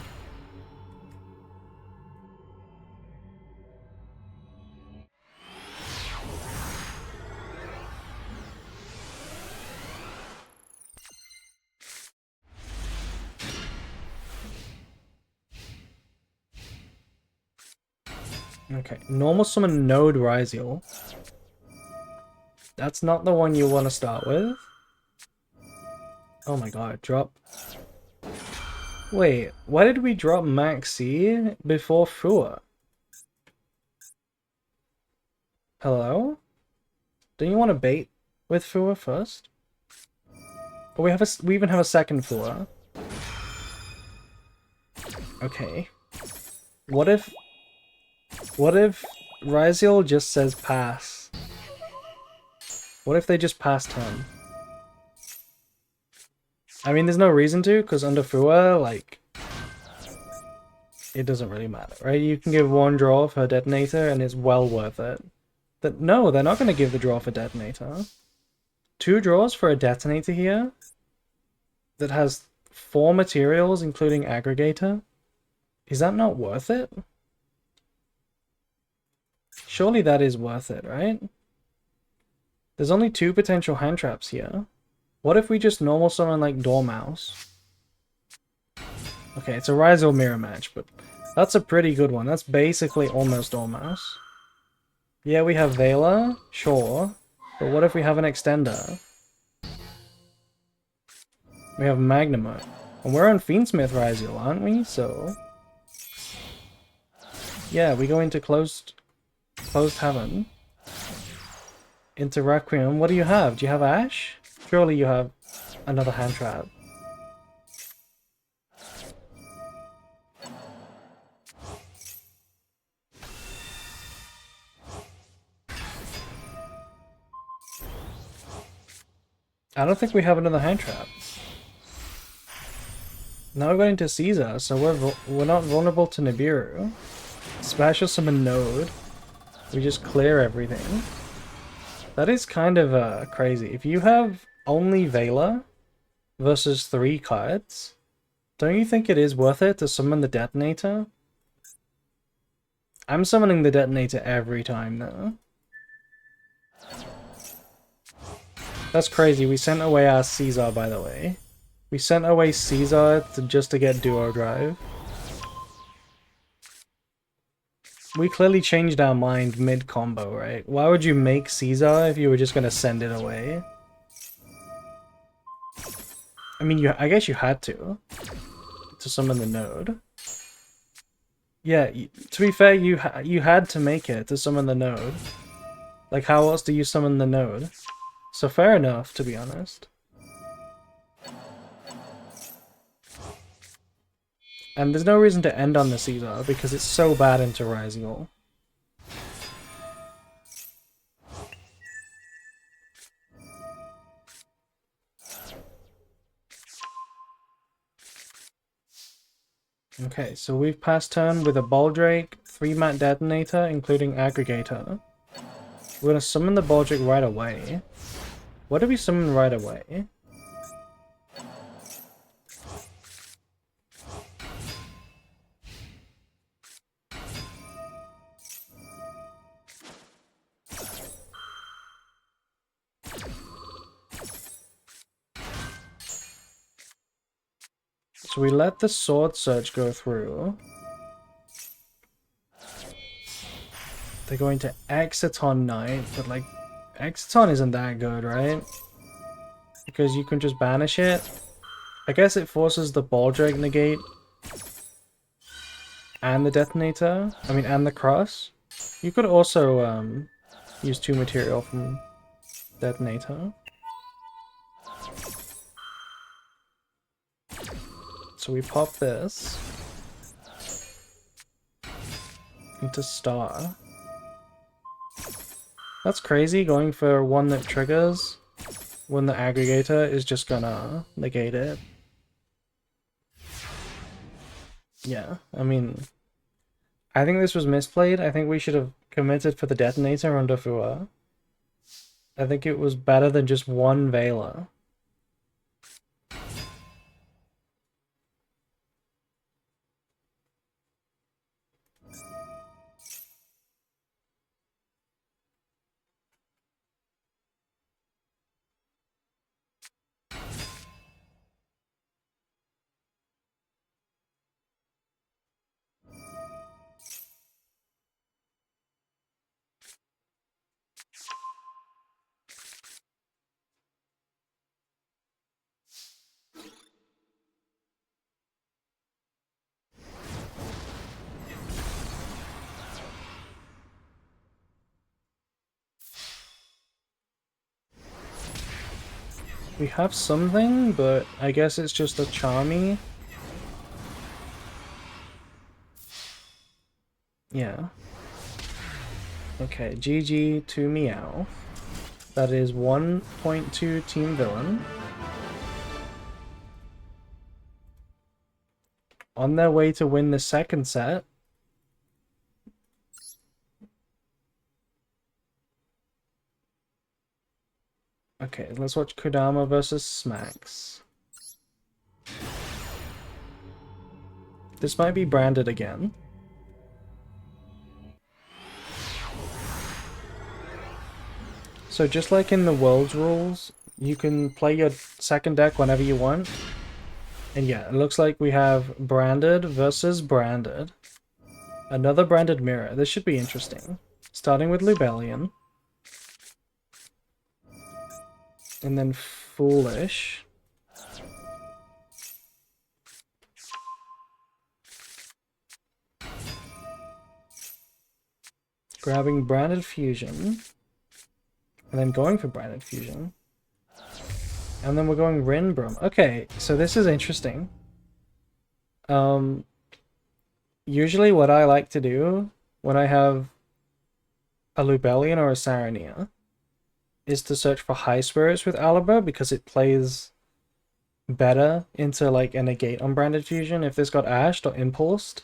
Okay, normal summon Node Ryziel. That's not the one you want to start with. Oh my god, drop. Wait, why did we drop Maxi before Fua? Hello? Don't you want to bait with Fua first? Oh, we even have a second Fua. Okay. What if Ryziel just says pass? What if they just pass turn? I mean, there's no reason to, because under Fua, like, it doesn't really matter, right? You can give 1 draw for Detonator, and it's well worth it. No, they're not going to give the draw for Detonator. 2 draws for a Detonator here that has 4 materials, including Aggregator. Is that not worth it? Surely that is worth it, right? There's only 2 potential hand traps here. What if we just normal summon like Dormouse? Okay, it's a Rizal mirror match, but that's a pretty good one. That's basically almost. Yeah, we have Vela, sure. But what if we have an extender? We have Magnamo. And we're on Fiendsmith Rizal, aren't we? So... yeah, we go into closed heaven. Into Requiem. What do you have? Do you have Ash? Surely you have another hand trap. I don't think we have another hand trap. Now we're going to Caesar, so we're not vulnerable to Nibiru. Special summon Node. We just clear everything. That is kind of crazy. If you have only Vela versus 3 cards, don't you think it is worth it to summon the Detonator? I'm summoning the Detonator every time though. That's crazy. We sent away our Caesar, by the way. We sent away Caesar just to get Duo Drive. We clearly changed our mind mid-combo, right? Why would you make Caesar if you were just going to send it away? I mean, I guess you had to summon the node. Yeah, to be fair, you had to make it to summon the node. Like, how else do you summon the node? So fair enough, to be honest. And there's no reason to end on the Caesar, because it's so bad into Rizal. Okay, so we've passed turn with a Baldrake, 3-mat Detonator, including Aggregator. We're gonna summon the Baldrake right away. What do we summon right away? So we let the Sword Search go through. They're going to Exiton Knight, but like, Exiton isn't that good, right? Because you can just banish it. I guess it forces the Baldrake negate. And the Detonator. I mean, and the Cross. You could also use 2 material from Detonator. So we pop this into Star. That's crazy, going for one that triggers when the Aggregator is just gonna negate it. Yeah, I mean, I think this was misplayed. I think we should have committed for the Detonator on Dofua. I think it was better than just one Vela. We have something, but I guess it's just a Charmy. Yeah. Okay, GG to Meow. That is 1.2 Team Villain. On their way to win the second set. Okay, let's watch Kodama versus Smacks. This might be branded again. So just like in the World's rules, you can play your second deck whenever you want. And yeah, it looks like we have branded versus branded. Another branded mirror. This should be interesting. Starting with Lubellion. And then Foolish. Grabbing branded Fusion. And then going for branded Fusion. And then we're going Rinbrum. Okay, so this is interesting. Usually what I like to do when I have a Lubellion or a Sarania is to search for High Spirits with Alibur because it plays better into like a negate on branded fusion. If this got ashed or impulsed,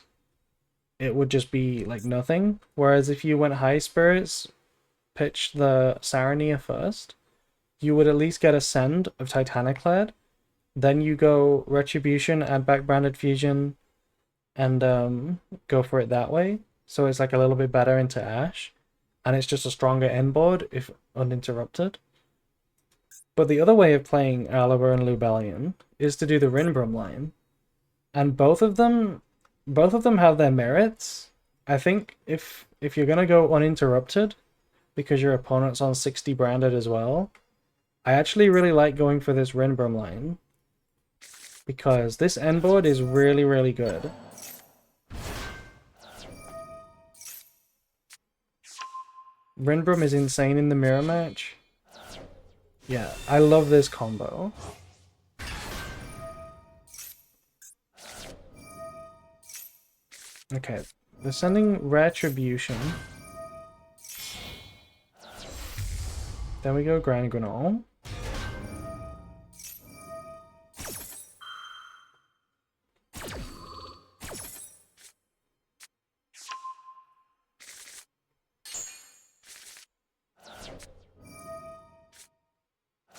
it would just be like nothing. Whereas if you went High Spirits, pitch the Sarania first, you would at least get a send of Titaniclad. Then you go Retribution, add back branded fusion, and go for it that way. So it's like a little bit better into Ash. And it's just a stronger end board if uninterrupted. But the other way of playing Alibur and Lubellion is to do the Rinbrum line. And both of them have their merits. I think if you're gonna go uninterrupted, because your opponent's on 60 branded as well, I actually really like going for this Rinbrum line. Because this end board is really, really good. Rinbrum is insane in the mirror match. Yeah, I love this combo. Okay, they're sending Retribution. Then we go Grand Granol.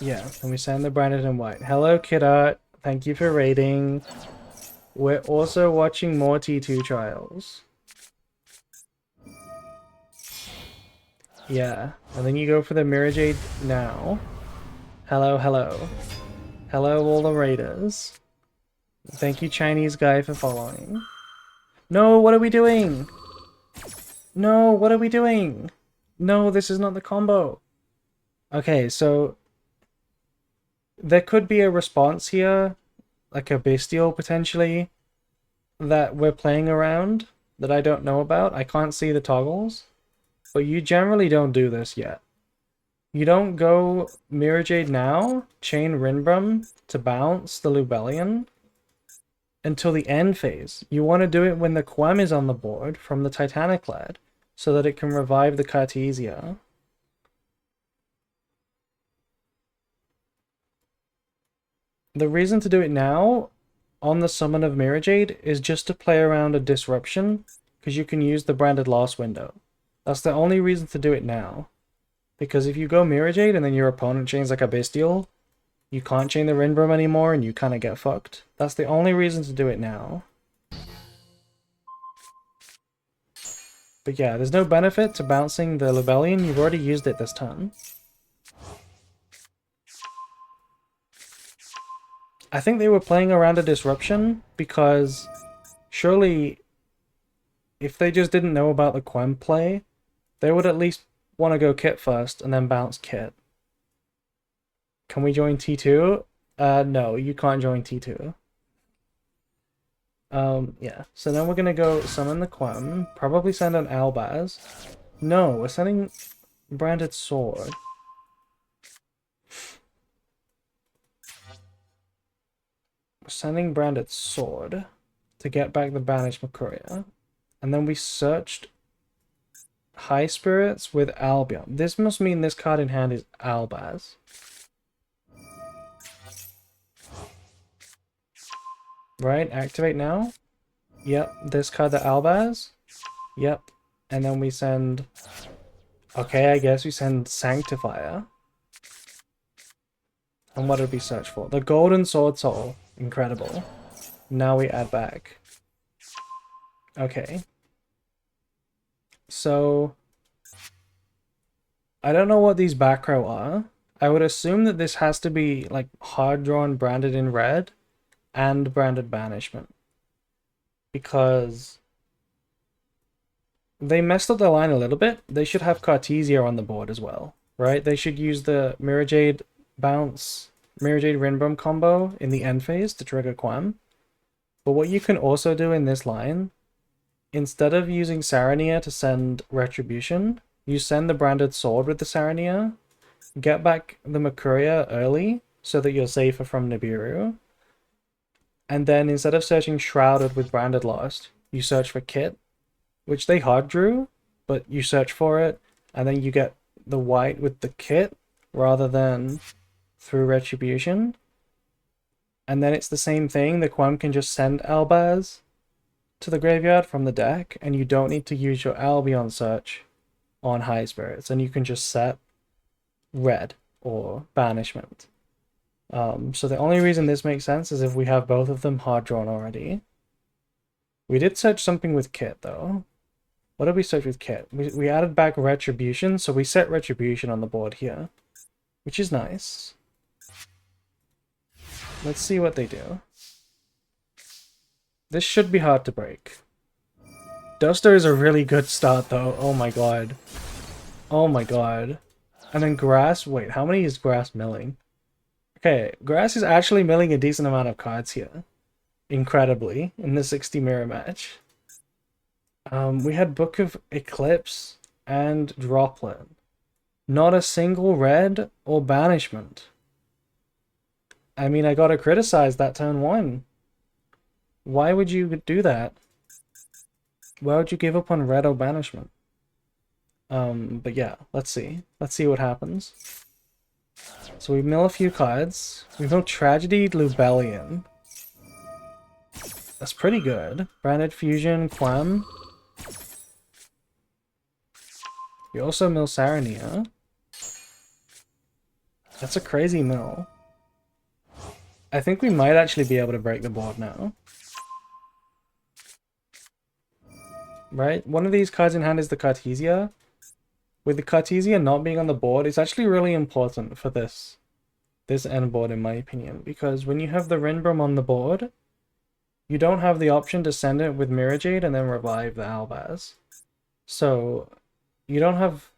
Yeah, and we send the branded in white. Hello, Kid Art. Thank you for raiding. We're also watching more T2 trials. Yeah, and then you go for the Mirror Jade now. Hello, hello. Hello, all the raiders. Thank you, Chinese guy, for following. No, what are we doing? No, what are we doing? No, this is not the combo. Okay, so there could be a response here, like a Bestial potentially, that we're playing around that I don't know about. I can't see the toggles, but you generally don't do this yet. You don't go Mirror Jade now, chain Rinbrum to bounce the Lubellion until the end phase. You want to do it when the Quem is on the board from the Titaniclad so that it can revive the Cartesia. The reason to do it now on the summon of Mirror Jade is just to play around a disruption, because you can use the branded loss window. That's the only reason to do it now. Because if you go Mirror Jade and then your opponent chains like a Bestial, you can't chain the Rinbrum anymore and you kind of get fucked. That's the only reason to do it now. But yeah, there's no benefit to bouncing the Lubellion. You've already used it this turn. I think they were playing around a disruption because surely if they just didn't know about the Quem play, they would at least want to go Kit first and then bounce Kit. Can we join T2? No, you can't join T2. Yeah. So then we're gonna go summon the Quem, probably send an Albaz. No, we're sending Branded Sword. We're sending Branded Sword to get back the Banished Makuria. And then we searched High Spirits with Albion. This must mean this card in hand is Albaz. Right, activate now. Yep, this card the Albaz. Yep, and then we send... Okay, I guess we send Sanctifier. And what did we search for? The Golden Sword Soul. Incredible. Now we add back. Okay. So... I don't know what these back row are. I would assume that this has to be, like, hard drawn branded in red. and Branded Banishment. Because they messed up their line a little bit. They should have Cartesia on the board as well, right? They should use the Mirror Jade bounce, Mirror Jade Rinbrom combo in the end phase to trigger Quam. But what you can also do in this line, instead of using Sarania to send Retribution, you send the Branded Sword with the Sarania, get back the Makuria early so that you're safer from Nibiru, and then instead of searching Shrouded with Branded Lost, you search for Kit, which they hard drew, but you search for it, and then you get the white with the Kit rather than through Retribution. And then it's the same thing, the Quam can just send Albaz to the graveyard from the deck, and you don't need to use your Albion search on High Spirits, and you can just set red or Banishment. So the only reason this makes sense is if we have both of them hard drawn already. We did search something with Kit though. What did we search with Kit? We added back Retribution, so we set Retribution on the board here, which is nice. Let's see what they do. This should be hard to break. Duster is a really good start though. Oh my god. Oh my god. And then Grass, wait, how many is Grass milling? Okay, Grass is actually milling a decent amount of cards here. Incredibly, in the 60 mirror match. We had Book of Eclipse and Droplet. Not a single red or Banishment. I mean, I gotta criticize that turn 1. Why would you do that? Why would you give up on red or Banishment? But yeah, let's see. Let's see what happens. So we mill a few cards. We mill Tragedy Lubellion. That's pretty good. Branded Fusion, Quam. We also mill Sarania. That's a crazy mill. I think we might actually be able to break the board now. Right? One of these cards in hand is the Cartesia. With the Cartesia not being on the board, it's actually really important for this end board in my opinion, because when you have the Rinbrom on the board, you don't have the option to send it with Mirror Jade and then revive the Albaz. So you don't have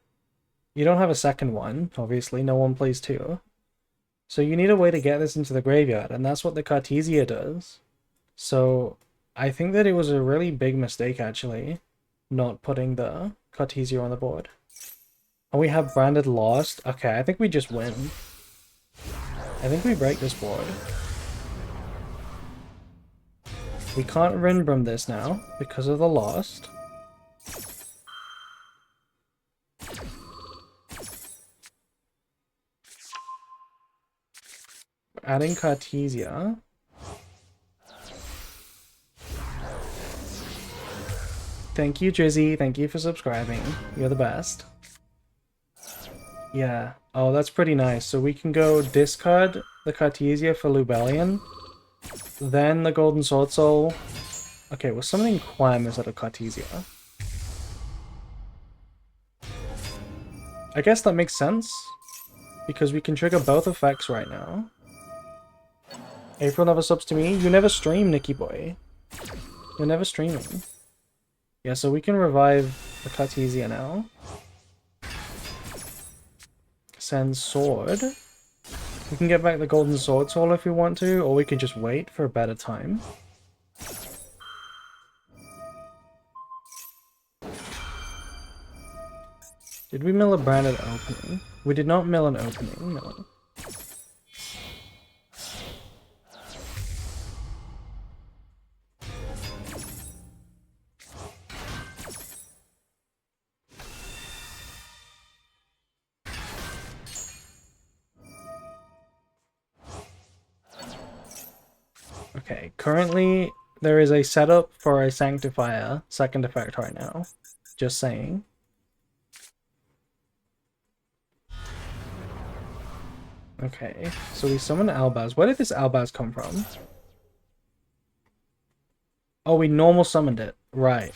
a second one, obviously, no one plays 2. So you need a way to get this into the graveyard, and that's what the Cartesia does. So I think that it was a really big mistake actually, not putting the Cartesia on the board. And we have Branded Lost. Okay, I think we just win. I think we break this board. We can't Rinbrom this now because of the Lost. Adding Cartesia. Thank you, Drizzy. Thank you for subscribing. You're the best. Yeah. Oh, that's pretty nice. So we can go discard the Cartesia for Lubellion. Then the Golden Sword Soul. Okay, well, summoning Quam is out of Cartesia. I guess that makes sense, because we can trigger both effects right now. April never subs to me. You never stream, Nicky boy. You're never streaming. Yeah, so we can revive the Cartesia now. Send Sword. We can get back the Golden Sword Soul if we want to, or we can just wait for a better time. Did we mill a branded opening? We did not mill an opening, no. Okay, currently there is a setup for a Sanctifier second effect right now. Just saying. Okay, so we summon Albaz. Where did this Albaz come from? Oh, we normal summoned it. Right.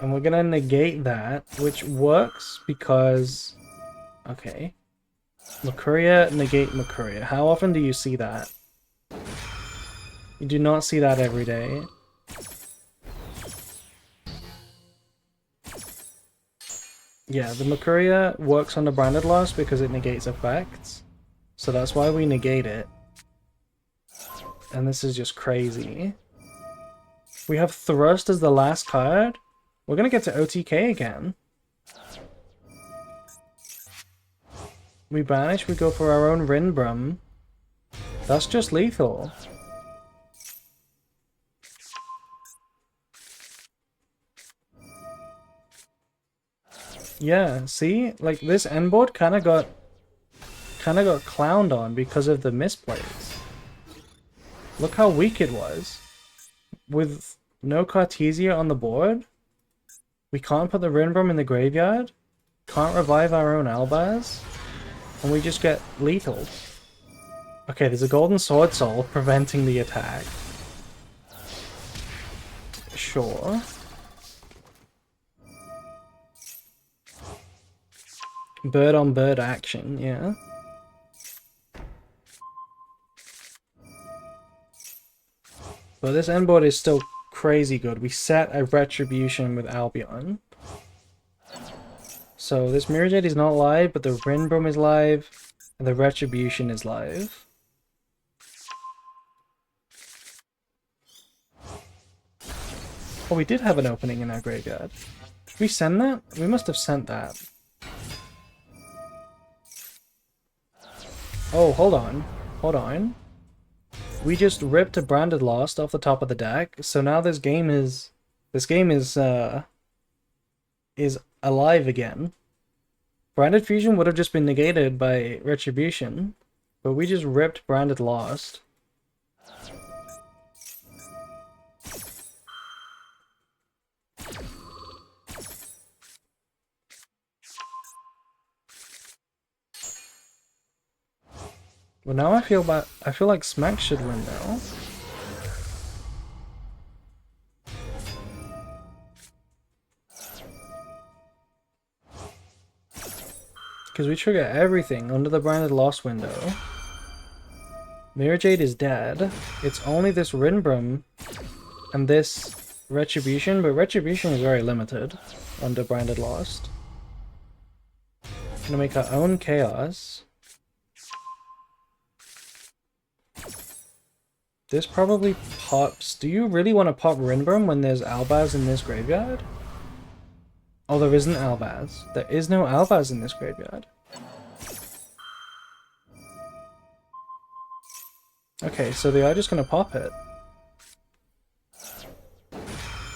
And we're gonna negate that, which works because... Okay. Makuria, negate Makuria. How often do you see that? You do not see that every day. Yeah, the Mercuria works on the branded loss because it negates effects. So that's why we negate it. And this is just crazy. We have Thrust as the last card. We're gonna get to OTK again. We banish, we go for our own Rinbrum. That's just lethal. Yeah, see? Like, this end board kinda got clowned on because of the misplays. Look how weak it was. With no Cartesia on the board, we can't put the Rinbrum in the graveyard, can't revive our own Albaz, and we just get lethal. Okay, there's a Golden Sword Soul preventing the attack. Sure. Bird on bird action, yeah. But this end board is still crazy good. We set a Retribution with Albion. So this Mirror Jade is not live, but the Rinbrum is live, and the Retribution is live. Oh, we did have an opening in our graveyard. Did we send that? We must have sent that. Oh, hold on. Hold on. We just ripped a Branded Lost off the top of the deck, so now this game is alive again. Branded Fusion would have just been negated by Retribution, but we just ripped Branded Lost. Well, now I feel like Smack should win now. Because we trigger everything under the Branded Lost window. Mirror Jade is dead. It's only this Rinbrum and this Retribution, but Retribution is very limited under Branded Lost. Gonna make our own Chaos. This probably pops. Do you really want to pop Rinbrum when there's Albaz in this graveyard? Oh, there isn't Albaz. There is no Albaz in this graveyard. Okay, so they are just gonna pop it.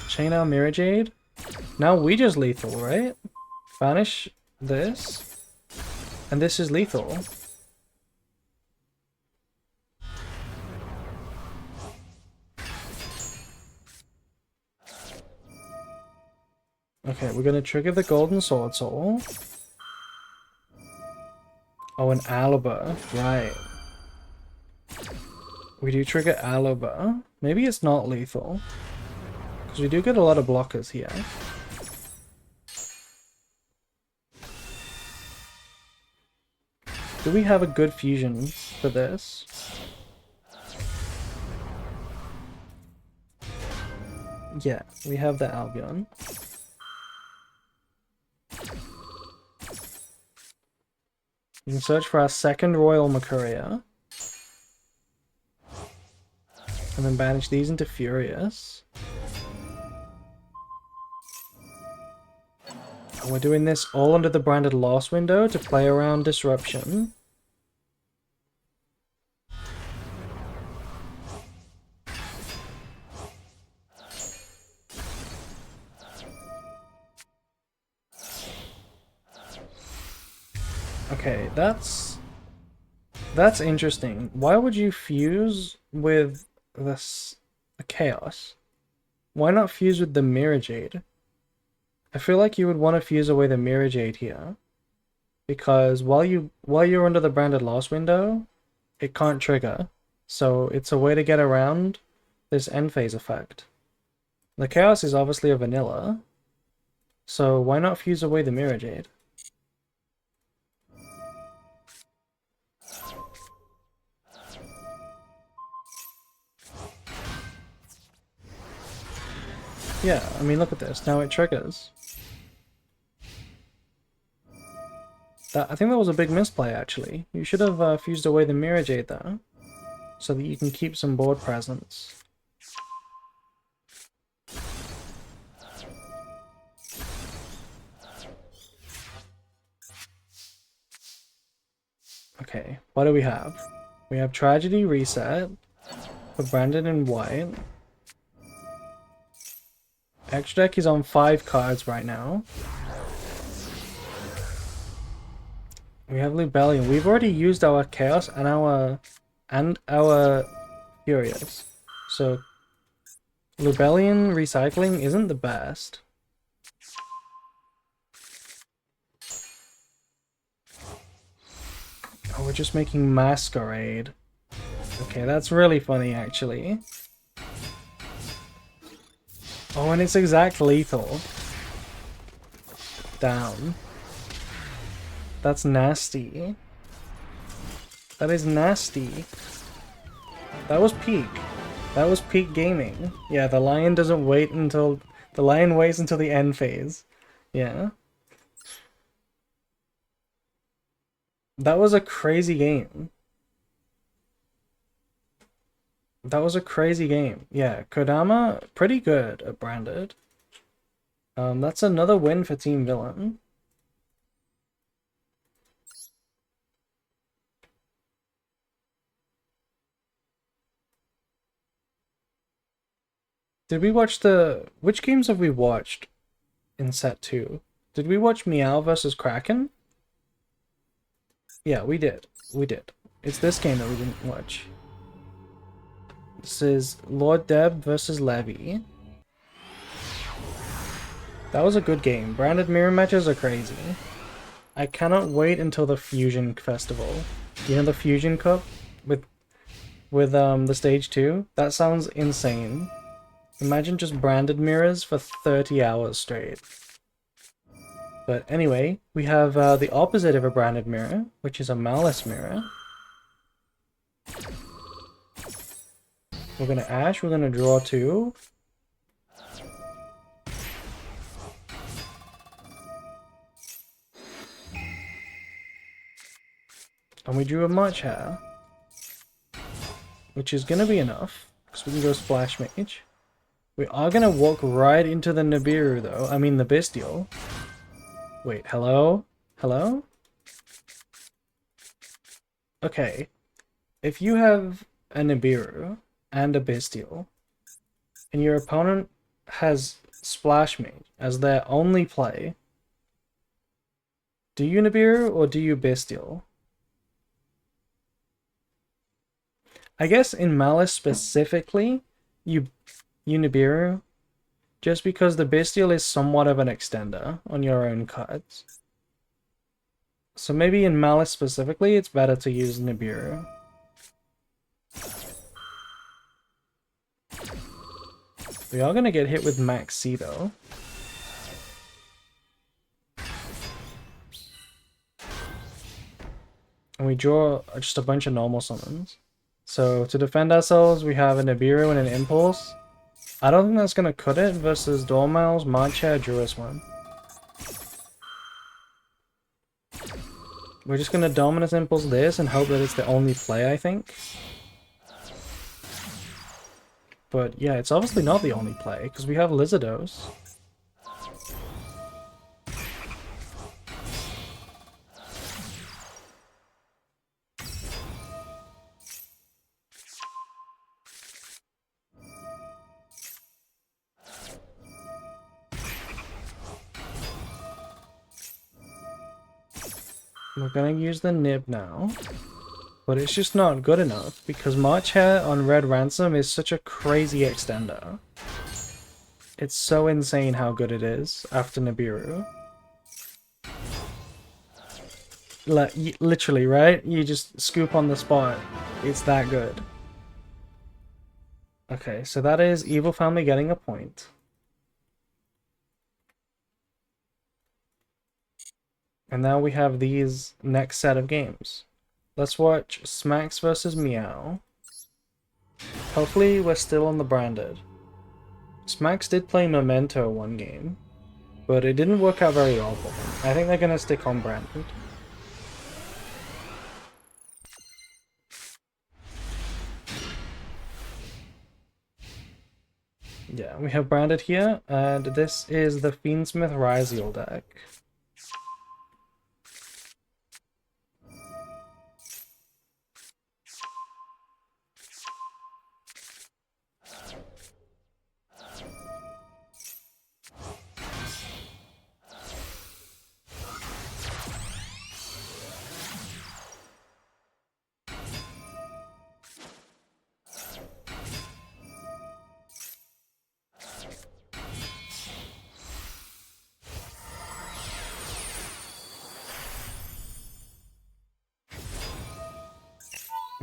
Chain out Mirror Jade. Now we just lethal, right? Banish this. And this is lethal. Okay, we're gonna trigger the Golden Sword Soul. Oh, an Alba, right. We do trigger Alba. Maybe it's not lethal. Because we do get a lot of blockers here. Do we have a good fusion for this? Yeah, we have the Albion. We can search for our second Royal Mercuria. And then banish these into Furious. And we're doing this all under the Branded Lost window to play around Disruption. Okay, that's interesting. Why would you fuse with this Chaos? Why not fuse with the Mirror Jade? I feel like you would want to fuse away the Mirror Jade here, because while you're under the Branded Lost window, it can't trigger. So it's a way to get around this end phase effect. The Chaos is obviously a vanilla, so why not fuse away the Mirror Jade? Yeah, I mean, look at this. Now it triggers. I think that was a big misplay, actually. You should have fused away the Mirror Jade there, so that you can keep some board presence. Okay, what do we have? We have Tragedy Reset for Brandon in white. Extra deck is on 5 cards right now. We have Rebellion. We've already used our Chaos and our Furious. So Rebellion recycling isn't the best. Oh, we're just making Masquerade. Okay, that's really funny actually. Oh, and it's exact lethal. Down. That's nasty. That is nasty. That was peak. That was peak gaming. Yeah, the lion doesn't wait until... The lion waits until the end phase. Yeah. That was a crazy game. That was a crazy game. Yeah, Kodama, pretty good at Branded. That's another win for Team Villain. Did we watch the... Which games have we watched in set 2? Did we watch Meow versus Kraken? Yeah, we did. We did. It's this game that we didn't watch. This is Lord Deb versus Levy. That was a good game. Branded mirror matches are crazy. I cannot wait until the Fusion Festival. You know the Fusion Cup with the stage 2? That sounds insane. Imagine just branded mirrors for 30 hours straight. But anyway, we have the opposite of a branded mirror, which is a Malice mirror. We're gonna Ash, we're gonna draw 2. And we drew a March Hare, which is gonna be enough, because we can go Splash Mage. We are gonna walk right into the Nibiru though, I mean the Bestial. Wait, hello? Hello? Okay, if you have a Nibiru and a Bestial, and your opponent has Splash Mage as their only play, do you Nibiru or do you Bestial? I guess in Malice specifically, you Nibiru, just because the Bestial is somewhat of an extender on your own cards. So maybe in Malice specifically, it's better to use Nibiru. We are going to get hit with Max C though. And we draw just a bunch of normal summons. So to defend ourselves, we have a Nibiru and an Impulse. I don't think that's going to cut it versus Dormouse, March Hare, Druisman. We're just going to Dominus Impulse this and hope that it's the only play, I think. But yeah, it's obviously not the only play, because we have Lizardos. We're gonna use the Nib now, but it's just not good enough because March Hare on Red Ransom is such a crazy extender. It's so insane how good it is after Nibiru. Literally, right? You just scoop on the spot. It's that good. Okay, so that is Evil Family getting a point. And now we have these next set of games. Let's watch Smacks versus Meow. Hopefully we're still on the branded. Smacks did play Memento one game, but it didn't work out very well for them. I think they're gonna stick on branded. Yeah, we have branded here, and this is the Fiendsmith Ryziel deck.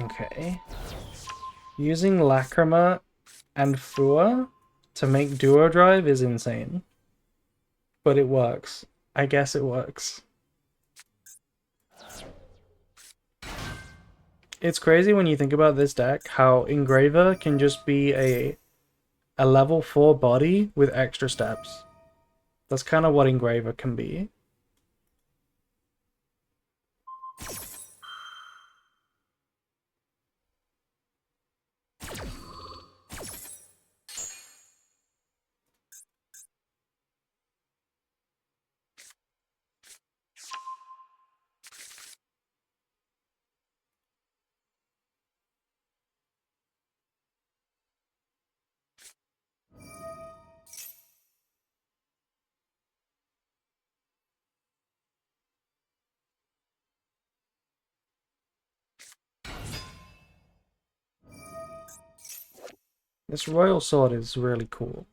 Okay. Using Lacrima and Fua to make Duo Drive is insane. But it works. I guess it works. It's crazy when you think about this deck, how Engraver can just be a level 4 body with extra steps. That's kind of what Engraver can be. This Royal Sword is really cool.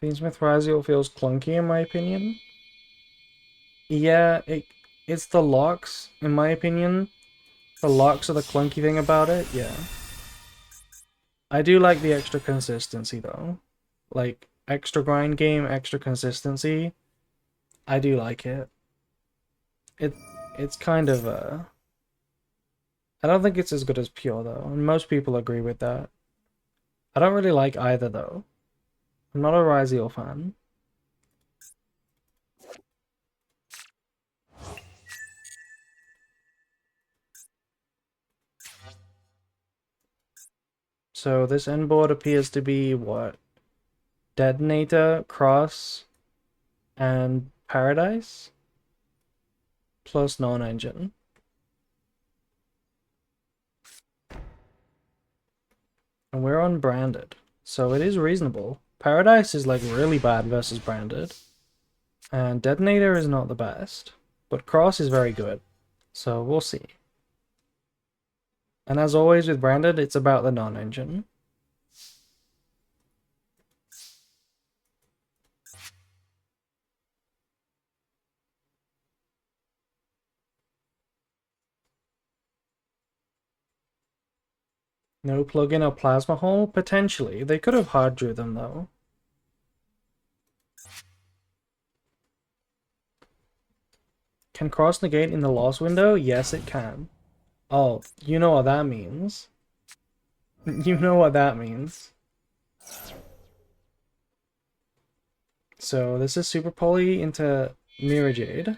Fiendsmith Ryziel feels clunky in my opinion. Yeah, it's the locks, in my opinion. The locks are the clunky thing about it, yeah. I do like the extra consistency though. Like, extra grind game, extra consistency. I do like it. It's kind of I don't think it's as good as pure though, and most people agree with that. I don't really like either though. I'm not a Ryziel fan. So this end board appears to be what? Detonator, Cross, and Paradise? Plus non-engine. And we're on branded, so it is reasonable. Paradise is like really bad versus branded. And Detonator is not the best. But Cross is very good. So we'll see. And as always with branded, it's about the non-engine. No plugin or plasma hole? Potentially. They could have hard drew them though. Can cross negate in the loss window? Yes, it can. Oh, you know what that means. You know what that means. So this is Super Poly into Mirror Jade.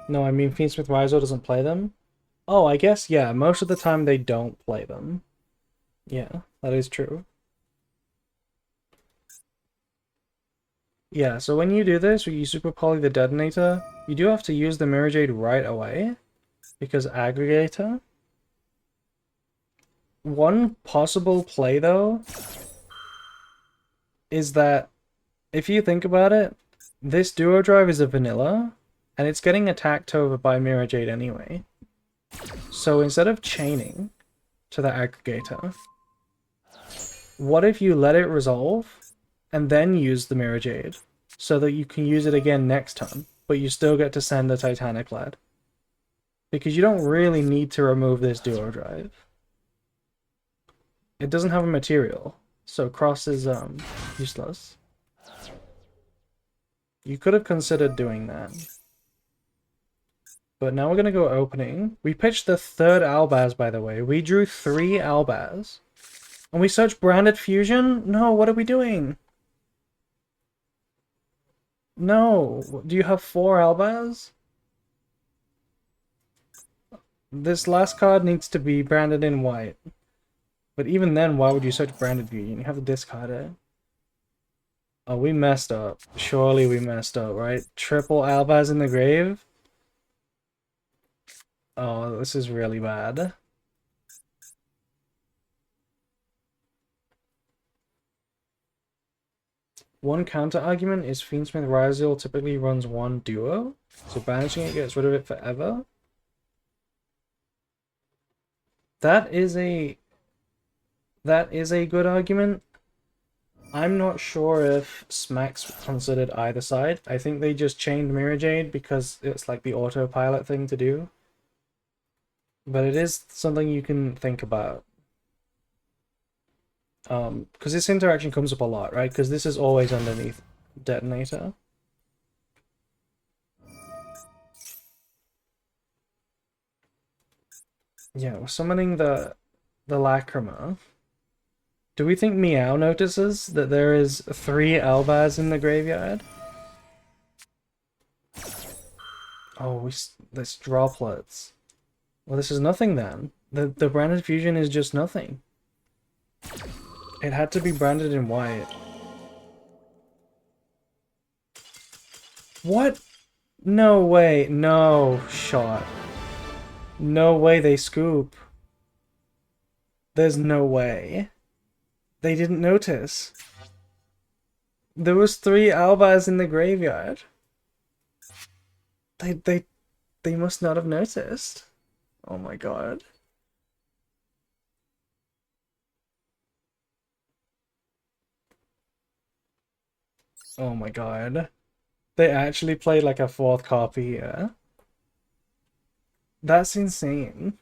No, I mean Fiendsmith Ryzo doesn't play them. Oh, I guess, yeah, most of the time they don't play them. Yeah, that is true. Yeah, so when you do this, when you Super Poly the Detonator, you do have to use the Mirror Jade right away, because Aggregator. One possible play, though, is that, if you think about it, this Duo Drive is a vanilla, and it's getting attacked over by Mirror Jade anyway. So instead of chaining to the Aggregator, what if you let it resolve, and then use the Mirror Jade? so that you can use it again next turn, but you still get to send a Titanic Lad. Because you don't really need to remove this duo drive. It doesn't have a material, so cross is useless. You could have considered doing that. But now we're gonna go opening. We pitched the third Albaz, by the way. We drew 3 Albaz. And we searched Branded Fusion? No, what are we doing? No. Do you have 4 Albaz? This last card needs to be branded in white. But even then, why would you search Branded Fusion? You have to discard it. Oh, we messed up. Surely we messed up, right? Triple Albaz in the grave? Oh, this is really bad. One counter argument is Fiendsmith Ryziel typically runs 1 duo, so banishing it gets rid of it forever. That is a good argument. I'm not sure if Smack's considered either side. I think they just chained Mirror Jade because it's like the autopilot thing to do. But it is something you can think about. Because this interaction comes up a lot, right? Because this is always underneath Detonator. Yeah, we're summoning the Lacrima. Do we think Meow notices that there is 3 Albaz in the graveyard? Oh, there's droplets. Well, this is nothing then. The branded fusion is just nothing. It had to be branded in white. What? No way. No shot. No way they scoop. There's no way. They didn't notice. There was 3 Albaz in the graveyard. They must not have noticed. Oh my god. Oh my god. They actually played like a 4th copy here. That's insane.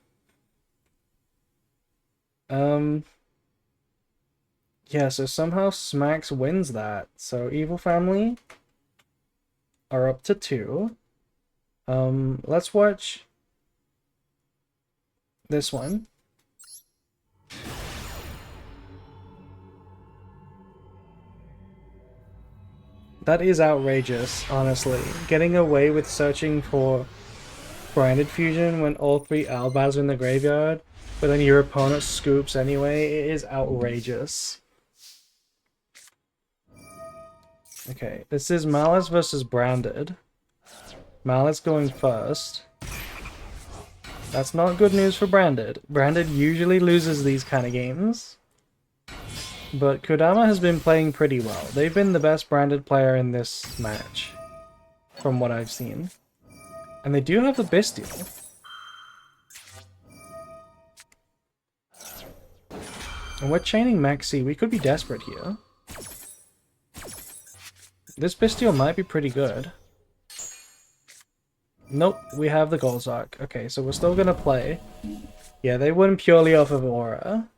Yeah, so somehow Smacks wins that. So Evil Family are up to 2. Let's watch this one. That is outrageous, honestly. Getting away with searching for Branded Fusion when all 3 Albaz are in the graveyard, but then your opponent scoops anyway, it is outrageous. Okay, this is Malice versus Branded. Malice going first. That's not good news for Branded. Branded usually loses these kind of games. But Kodama has been playing pretty well. They've been the best Branded player in this match, from what I've seen. And they do have the Bestial. And we're chaining Maxi. We could be desperate here. This Bestial might be pretty good. Nope, we have the Golzark. Okay, so we're still gonna play. Yeah, they win purely off of Aura.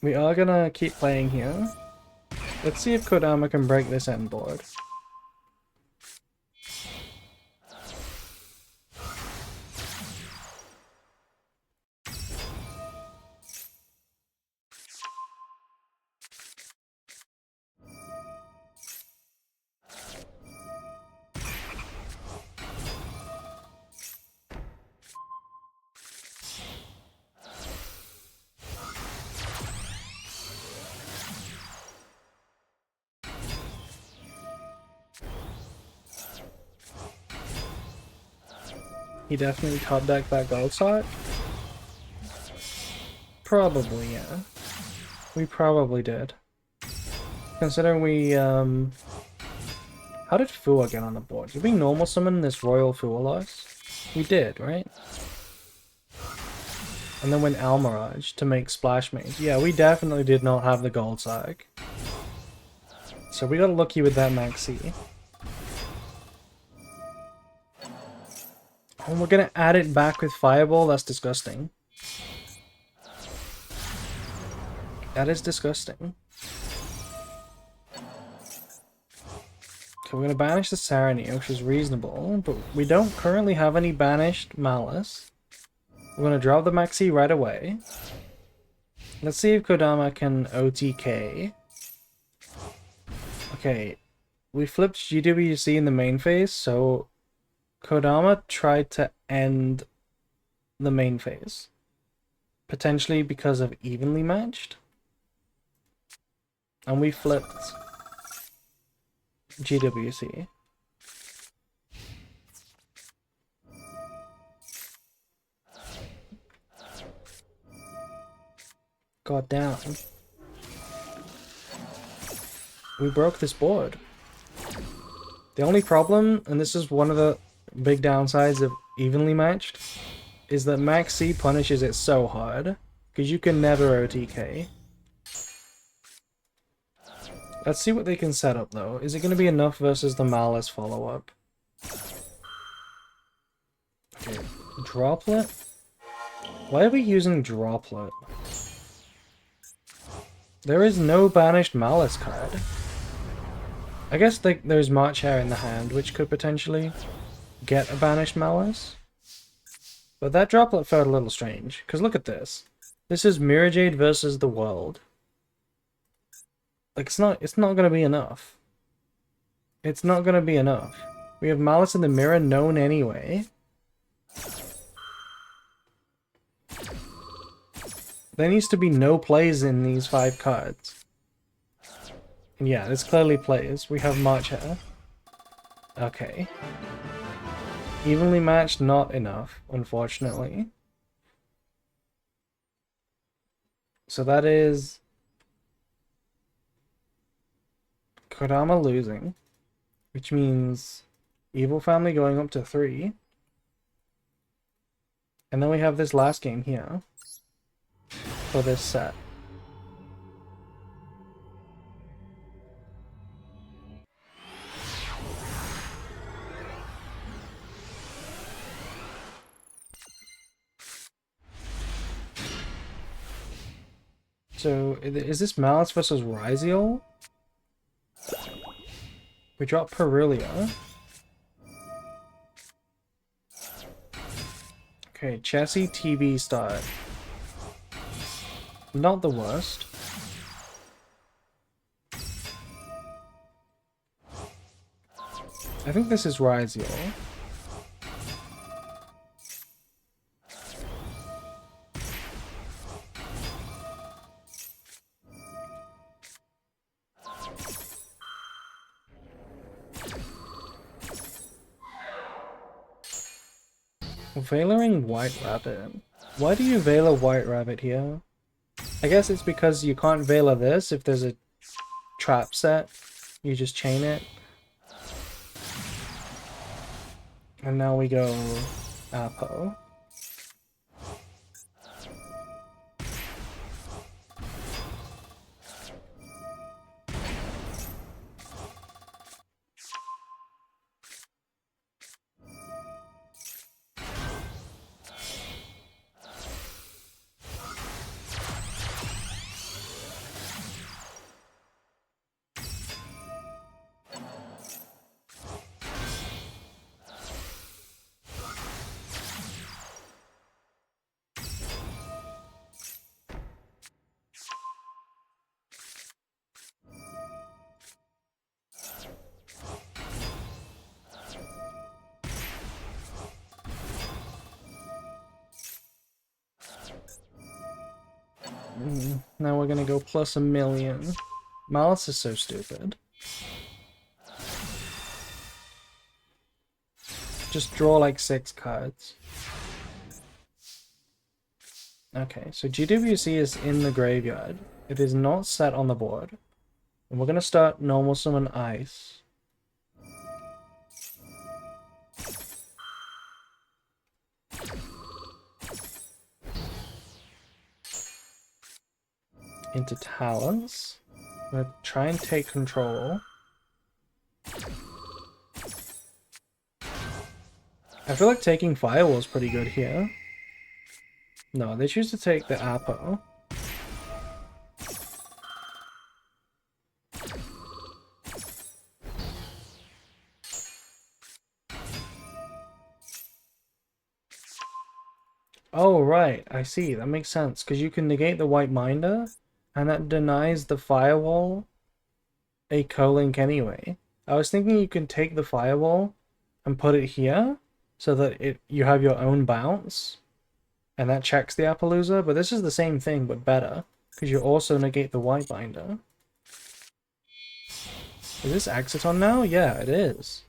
We are gonna keep playing here. Let's see if Kodama can break this end board. He definitely top decked that Golzark? Probably, yeah. We probably did. Considering we, How did Fua get on the board? Did we normal summon this Royal Fualos? We did, right? And then went Almirage to make Splash Mage. Yeah, we definitely did not have the Golzark. So we got lucky with that Maxi. Oh, we're gonna add it back with Fireball? That's disgusting. That is disgusting. Okay, we're gonna banish the Sarania, which is reasonable, but we don't currently have any banished Malice. We're gonna drop the Maxi right away. Let's see if Kodama can OTK. Okay, we flipped GWC in the main phase, so Kodama tried to end the main phase. Potentially because of evenly matched. And we flipped GWC. God damn. We broke this board. The only problem, and this is one of the big downsides of evenly matched, is that Max C punishes it so hard, because you can never OTK. Let's see what they can set up though. Is it going to be enough versus the Malice follow-up? Okay, Droplet? Why are we using Droplet? There is no banished Malice card. I guess there's March Hare in the hand, which could potentially get a banished Malice. But that Droplet felt a little strange, because look at this. This is Mirror Jade versus the world. Like, it's not gonna be enough. It's not gonna be enough. We have Malice in the Mirror known anyway. There needs to be no plays in these 5 cards. And yeah, there's clearly plays. We have March Hare. Okay. Evenly matched, not enough, unfortunately. So that is Kodama losing, which means Evil Family going up to 3. And then we have this last game here for this set. So, is this Malice versus Ryziel? We drop Perulia. Okay, Chassis TV start. Not the worst. I think this is Ryziel. Veiling White Rabbit. Why do you veil a White Rabbit here? I guess it's because you can't Veiler this if there's a trap set. You just chain it. And now we go Apo. Now we're gonna go plus 1,000,000. Malice is so stupid. Just draw like 6 cards. Okay, so GWC is in the graveyard. It is not set on the board. And we're gonna start normal summon ice. Into Talons. I'm gonna try and take control. I feel like taking Firewall is pretty good here. No, they choose to take the Apo. Oh, right. I see. That makes sense. Because you can negate the White Minder, and that denies the Firewall a co-link anyway. I was thinking you can take the Firewall and put it here, so that you have your own bounce, and that checks the Appaloosa, but this is the same thing, but better, because you also negate the White Binder. Is this Exiton now? Yeah, it is.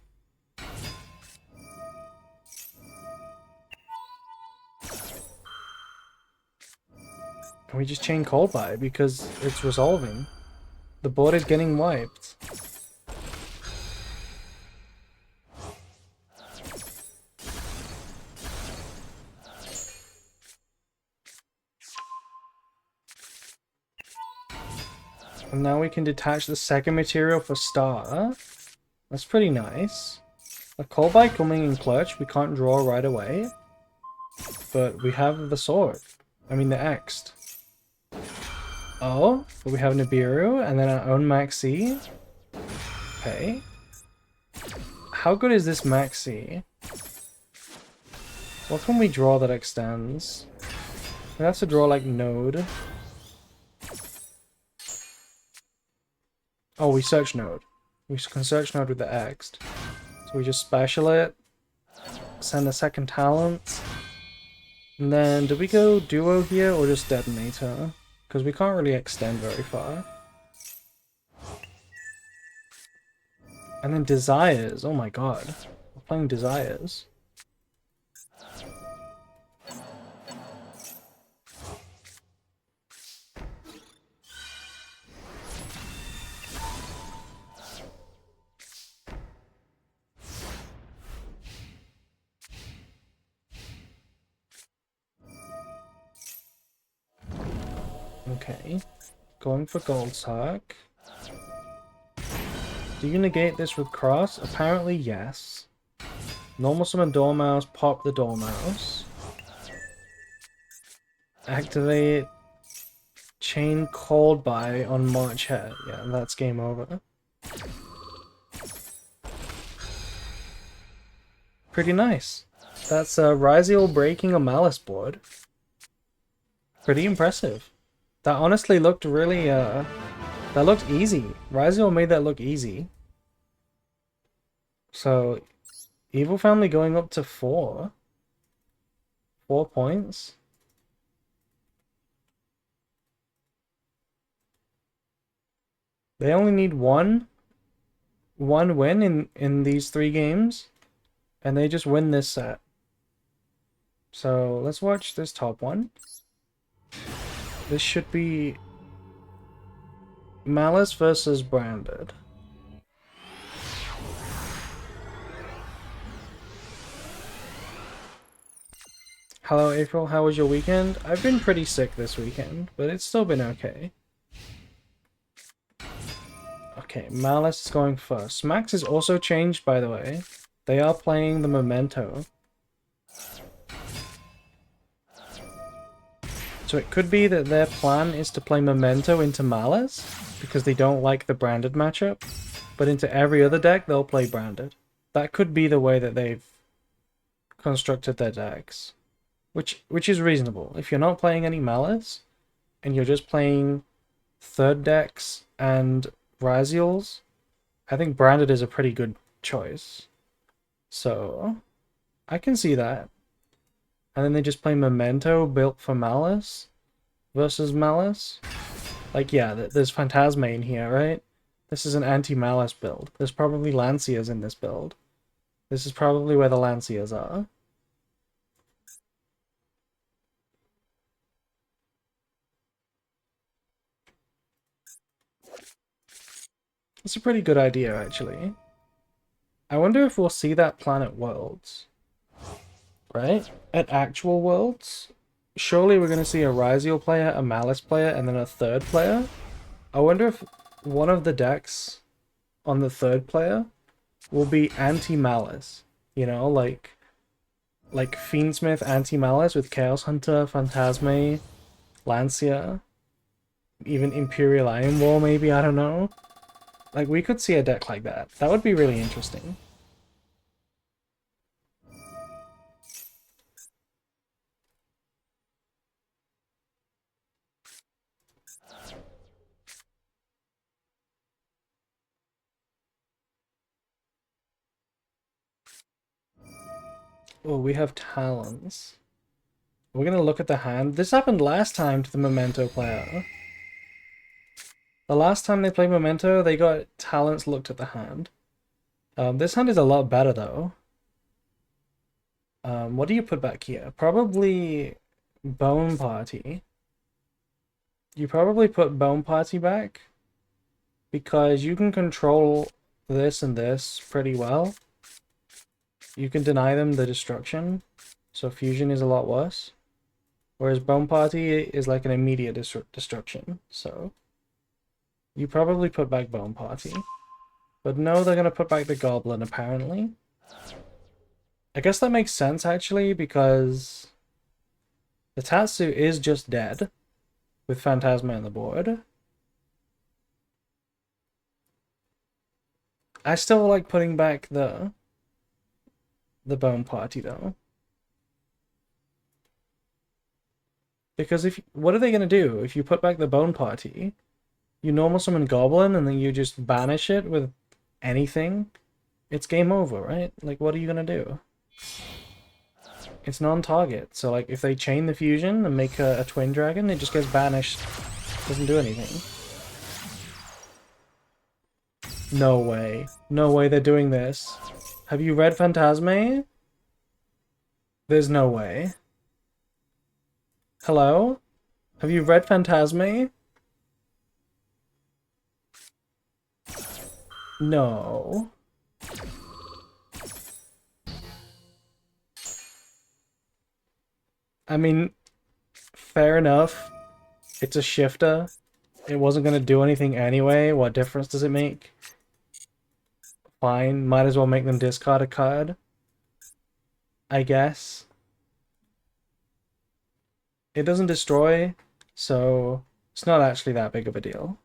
Can we just chain Cold Buy because it's resolving? The board is getting wiped. And now we can detach the second material for Star. That's pretty nice. A Cold Buy coming in clutch, we can't draw right away. But we have the sword. I mean the Ext. Oh, but we have Nibiru and then our own Maxi. Okay. How good is this Maxi? What can we draw that extends? We have to draw like Node. Oh, we search Node. We can search Node with the Ext. So we just special it. Send a second talent. And then, do we go Duo here or just Detonator? Because we can't really extend very far. And then Desires. Oh my god. We're playing Desires. Okay. Going for Gold Sark. Do you negate this with Cross? Apparently, yes. Normal summon Dormouse, pop the Dormouse. Activate Chain Cold Buy on March Head. Yeah, that's game over. Pretty nice. That's Ryziel breaking a Malice board. Pretty impressive. That honestly looked really, that looked easy. Ryziel made that look easy. So, Evil Family going up to 4. 4 points. They only need one win in these 3 games, and they just win this set. So, let's watch this top one. This should be Malice versus Branded. Hello April, how was your weekend? I've been pretty sick this weekend, but it's still been okay. Okay, Malice is going first. Max is also changed, by the way. They are playing the Memento. So it could be that their plan is to play Memento into Malice, because they don't like the Branded matchup, but into every other deck they'll play Branded. That could be the way that they've constructed their decks. Which is reasonable. If you're not playing any Malice, and you're just playing third decks and Raziels, I think Branded is a pretty good choice. So, I can see that. And then they just play Memento built for Malice versus Malice. Like, yeah, there's Phantasma in here, right? This is an anti-Malice build. There's probably Lanciers in this build. This is probably where the Lanciers are. It's a pretty good idea, actually. I wonder if we'll see that plan at Worlds. Right? At actual Worlds? Surely we're going to see a Ryziel player, a Malice player, and then a third player? I wonder if one of the decks on the third player will be anti-Malice. You know, like Fiendsmith anti-Malice with Chaos Hunter, Phantasme, Lancia, even Imperial Iron War maybe, I don't know. Like, we could see a deck like that. That would be really interesting. Oh, we have Talons. We're gonna look at the hand. This happened last time to the Memento player. The last time they played Memento, they got Talents looked at the hand. This hand is a lot better, though. What do you put back here? Probably Bone Party. You probably put Bone Party back because you can control this and this pretty well. You can deny them the destruction, so Fusion is a lot worse. Whereas Bone Party is like an immediate destruction, so you probably put back Bone Party. But no, they're gonna put back the Goblin, apparently. I guess that makes sense, actually, because the Tatsu is just dead with Phantasma on the board. I still like putting back the Bone Party, though. Because what are they gonna do? If you put back the Bone Party, you normal summon Goblin and then you just banish it with anything, it's game over, right? Like, what are you gonna do? It's non-target, so like if they chain the fusion and make a twin dragon, it just gets banished. Doesn't do anything. No way. No way they're doing this. Have you read Phantasme? There's no way. Hello? Have you read Phantasme? No. I mean, fair enough. It's a shifter. It wasn't gonna do anything anyway. What difference does it make? Fine. Might as well make them discard a card, I guess. It doesn't destroy, so it's not actually that big of a deal.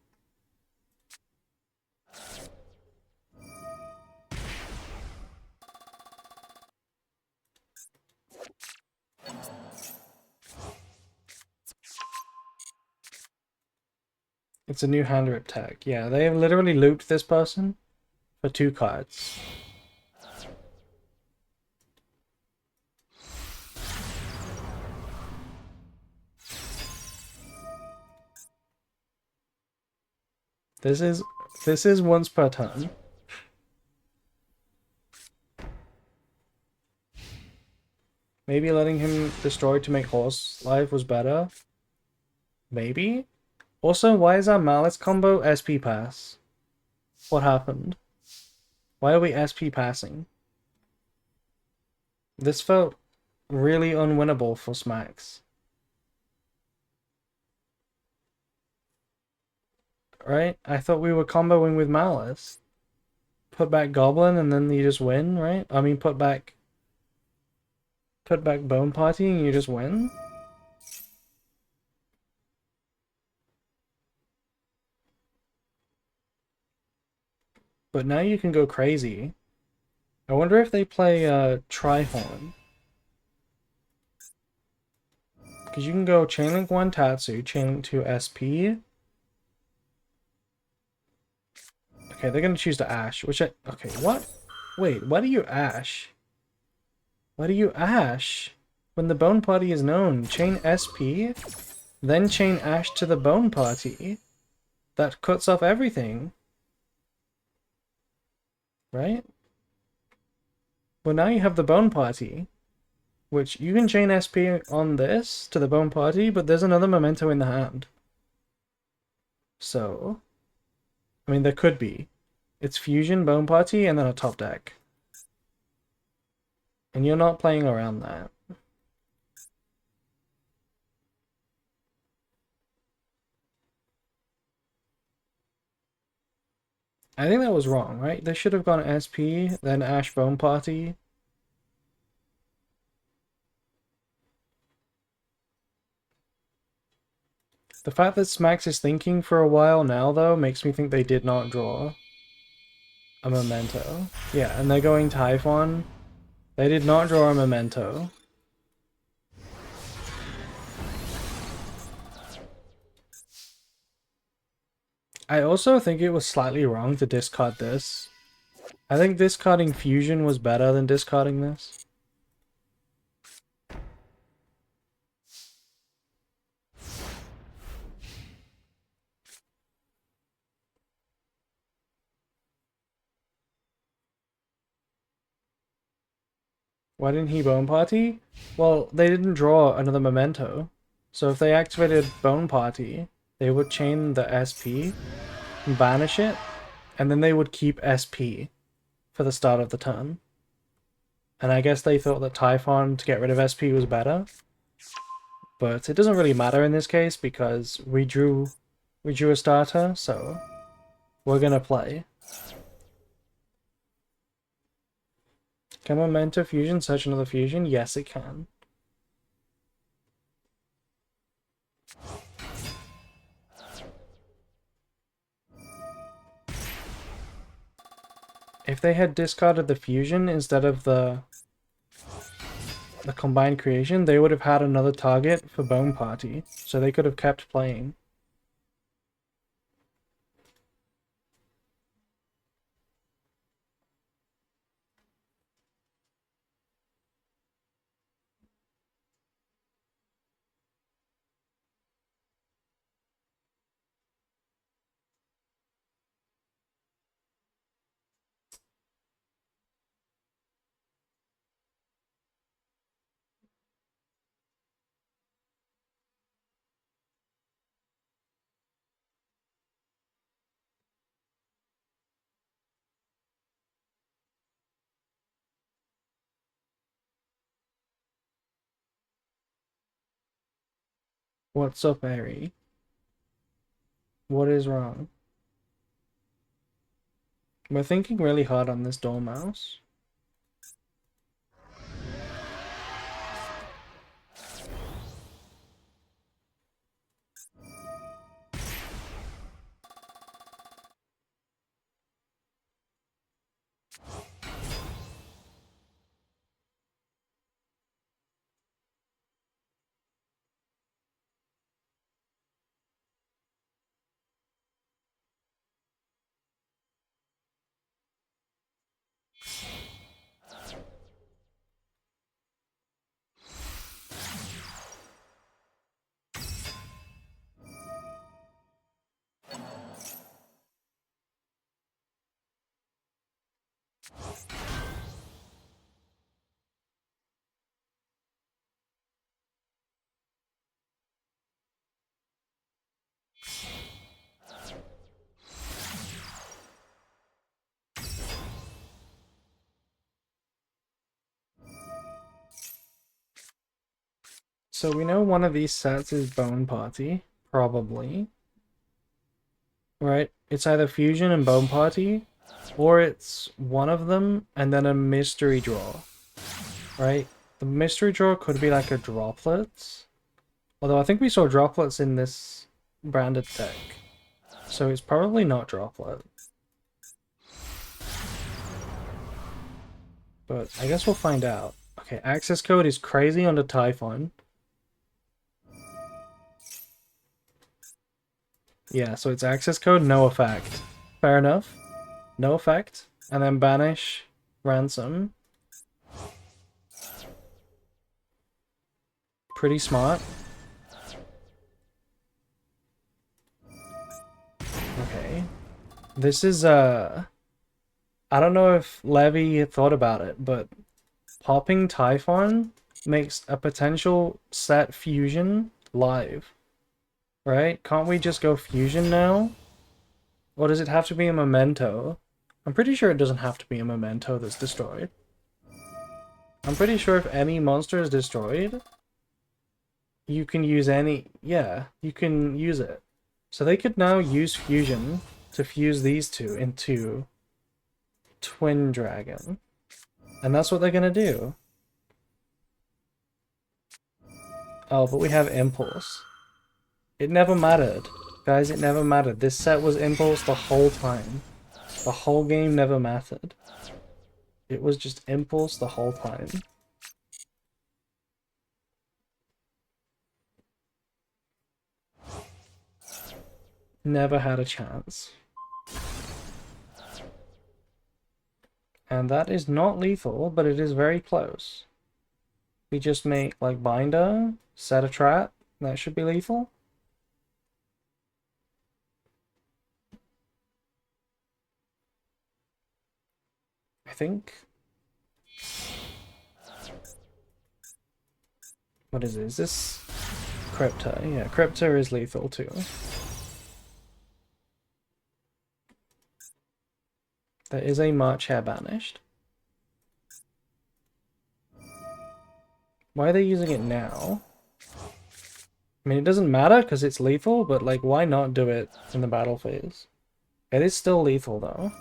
It's a new hand rip tag. Yeah, they have literally looped this person for 2 cards. This is once per turn. Maybe letting him destroy to make horse life was better. Maybe. Also, why is our Malice combo SP pass? What happened? Why are we SP passing? This felt really unwinnable for Smacks. Right? I thought we were comboing with Malice. Put back Goblin and then you just win, right? I mean, put back Bone Party and you just win? But now you can go crazy. I wonder if they play Trihorn. Because you can go Chainlink 1 Tatsu, Chainlink 2 SP. Okay, they're gonna choose to Ash, which I... Okay, what? Wait, why do you Ash? Why do you Ash? When the Bone Party is known, chain SP, then chain Ash to the Bone Party. That cuts off everything. Right? Well, now you have the Bone Party, which you can chain SP on this to the Bone Party, but there's another memento in the hand. So, I mean, there could be. It's Fusion, Bone Party, and then a top deck. And you're not playing around that. I think that was wrong, right? They should have gone SP, then Ash Bone Party. The fact that Smax is thinking for a while now, though, makes me think they did not draw a memento. Yeah, and they're going Typhon. They did not draw a memento. I also think it was slightly wrong to discard this. I think discarding Fusion was better than discarding this. Why didn't he Bone Party? Well, they didn't draw another memento. So if they activated Bone Party, they would chain the SP, banish it, and then they would keep SP for the start of the turn. And I guess they thought that Typhon to get rid of SP was better. But it doesn't really matter in this case because we drew a starter, so we're gonna play. Can Memento Fusion search another fusion? Yes, it can. If they had discarded the fusion instead of the combined creation, they would have had another target for Bone Party, so they could have kept playing. What's up, Ari? What is wrong? We're thinking really hard on this Dormouse. So we know one of these sets is Bone Party, probably. Right? It's either Fusion and Bone Party, or it's one of them and then a mystery draw. Right? The mystery draw could be like a Droplets. Although I think we saw Droplets in this branded deck. So it's probably not Droplet. But I guess we'll find out. Okay, access code is crazy on the Typhon. Yeah, so it's access code, no effect. Fair enough. No effect. And then banish ransom. Pretty smart. Okay. This is, I don't know if Levy thought about it, but popping Typhon makes a potential set fusion live. Right? Can't we just go fusion now? Or does it have to be a memento? I'm pretty sure it doesn't have to be a memento that's destroyed. I'm pretty sure if any monster is destroyed, you can use any... Yeah, you can use it. So they could now use fusion to fuse these two into Twin Dragon. And that's what they're gonna do. Oh, but we have Impulse. It never mattered. Guys, it never mattered. This set was Impulse the whole time. The whole game never mattered. It was just Impulse the whole time. Never had a chance. And that is not lethal, but it is very close. We just make, like, Binder, set a trap, that should be lethal. I think. What is it? Is this Crypta? Yeah, Crypta is lethal too. There is a March Hare banished. Why are they using it now? I mean, it doesn't matter because it's lethal, but like, why not do it in the battle phase? It is still lethal though.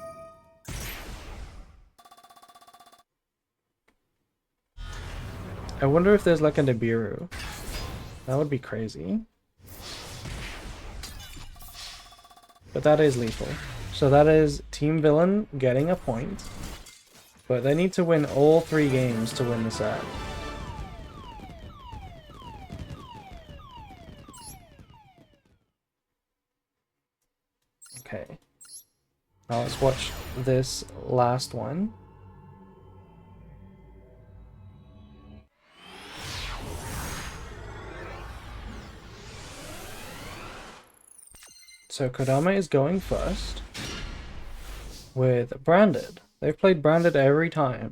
I wonder if there's like a Nibiru. That would be crazy. But that is lethal. So that is Team Villain getting a point. But they need to win all 3 games to win the set. Okay. Now let's watch this last one. So Kodama is going first with Branded. They've played Branded every time.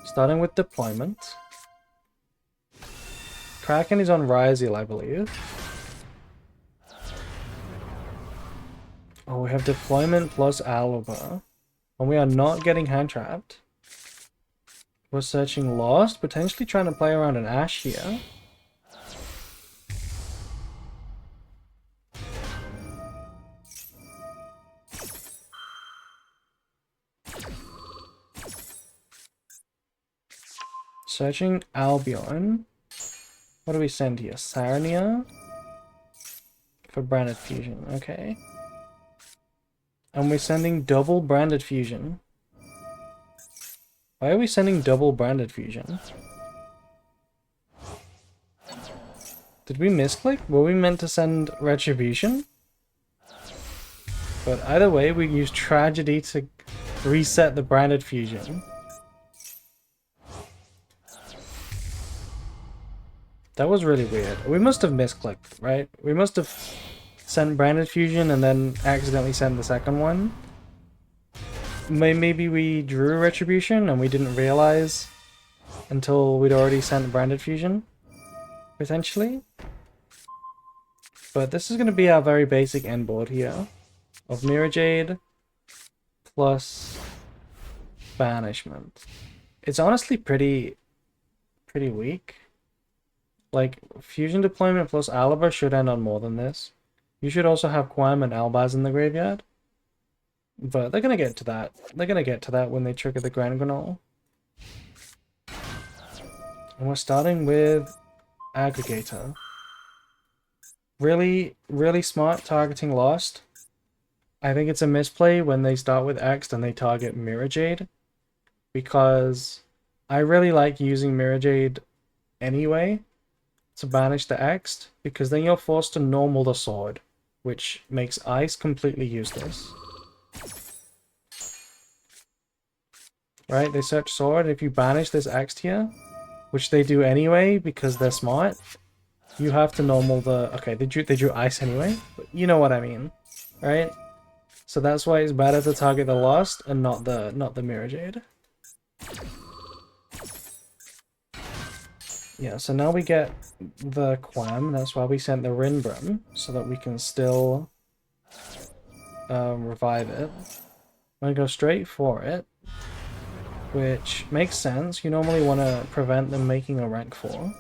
Starting with Deployment. Kraken is on Ryziel, I believe. Oh, we have Deployment plus Aluber. And we are not getting hand trapped. We're searching Lost, potentially trying to play around an Ash here. Searching Albion. What do we send here? Sarnia? For Branded Fusion, okay. And we're sending double Branded Fusion. Why are we sending double Branded Fusion? Did we misclick? Were we meant to send Retribution? But either way, we use Tragedy to reset the Branded Fusion. That was really weird. We must have misclicked, right? We must have sent Branded Fusion and then accidentally sent the second one. Maybe we drew Retribution and we didn't realize until we'd already sent Branded Fusion, potentially. But this is going to be our very basic end board here of Mirror Jade plus Banishment. It's honestly pretty weak. Like, Fusion Deployment plus Aluber should end on more than this. You should also have Quam and Albaz in the graveyard. But they're gonna get to that. They're gonna get to that when they trigger the Grand Granol. And we're starting with Aggregator. Really, really smart targeting Lost. I think it's a misplay when they start with X and they target Mirror Jade. Because I really like using Mirror Jade anyway to banish the X, because then you're forced to normal the sword, which makes Ice completely useless. Right, they search sword, and if you banish this X here, which they do anyway because they're smart, you have to normal the... Okay, they drew Ice anyway, but you know what I mean, right? So that's why it's better to target the Lost and not the Mirror Jade. Yeah, so now we get the Quam, that's why we sent the Rinbrim, so that we can still revive it. I'm gonna go straight for it, which makes sense. You normally want to prevent them making a rank 4.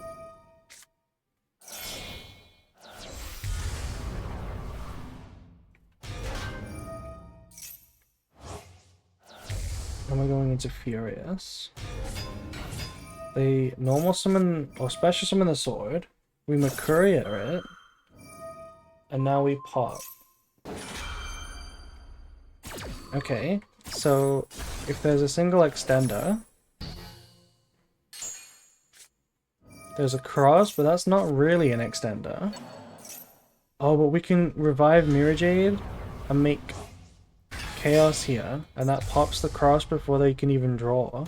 And we're going into Furious. They normal summon or special summon the sword. We Mercuria it. And now we pop. Okay, so if there's a single extender, there's a cross, but that's not really an extender. Oh, but we can revive Mirajade and make Chaos here, and that pops the cross before they can even draw.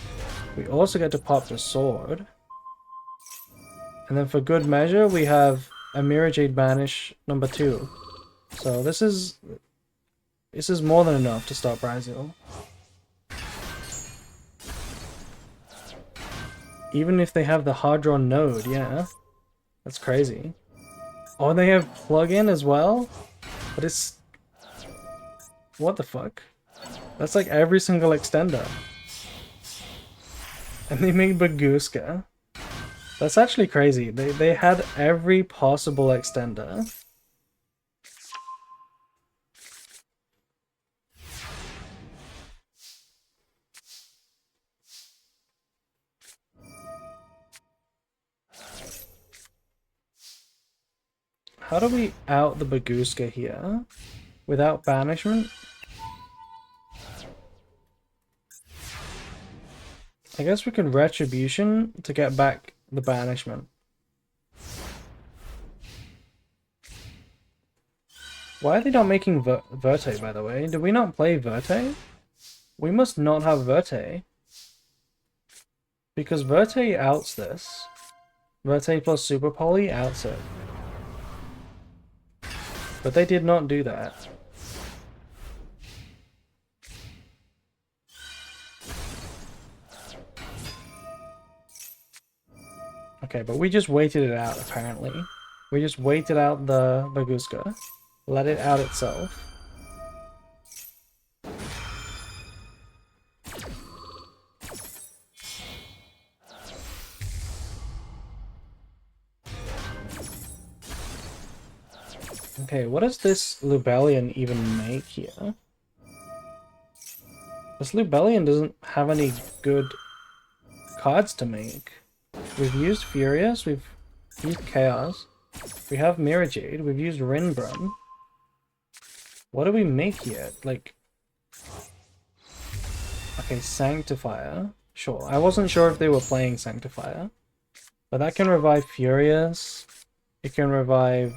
We also get to pop the sword. And then for good measure, we have a Mirajade Banish number 2. So this is more than enough to stop Brazil. Even if they have the hard draw node, yeah. That's crazy. Oh, they have plug-in as well? But it's... What the fuck? That's like every single extender. And they made Baguska. That's actually crazy. They had every possible extender. How do we out the Baguska here? Without banishment? I guess we can Retribution to get back the banishment. Why are they not making Verte, by the way? Did we not play Verte? We must not have Verte. Because Verte outs this. Verte plus Super Poly outs it. But they did not do that. Okay, but we just waited it out, apparently. We just waited out the Baguska. Let it out itself. Okay, what does this Lubellion even make here? This Lubellion doesn't have any good cards to make. We've used Furious, we've used Chaos, we have Mirajade, we've used Rinbrun. What do we make here? Like... Okay, Sanctifier. Sure, I wasn't sure if they were playing Sanctifier. But that can revive Furious. It can revive...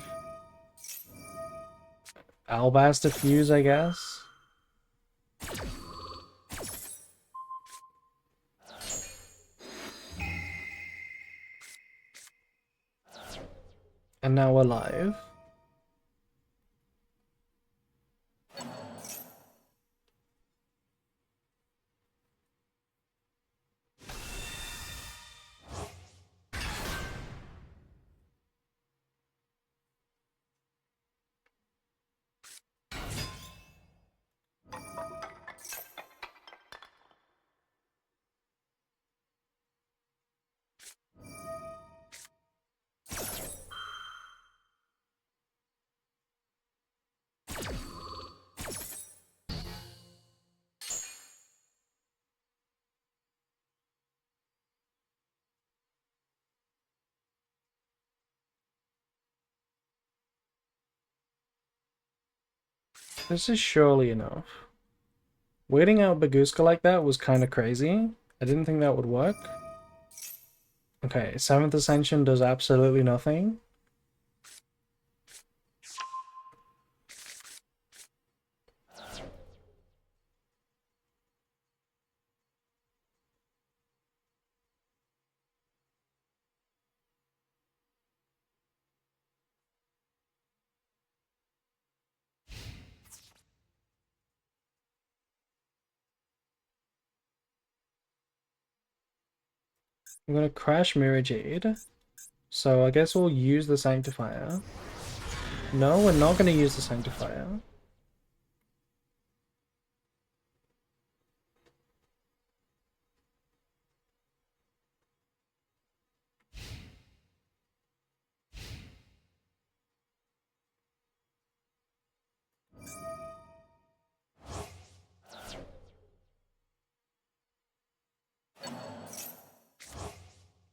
Albaz Diffuse, I guess. And now we're live. This is surely enough. Waiting out Baguska like that was kind of crazy. I didn't think that would work. Okay, 7th Ascension does absolutely nothing. I'm gonna crash Mirajade. So I guess we'll use the Sanctifier. No, we're not gonna use the Sanctifier.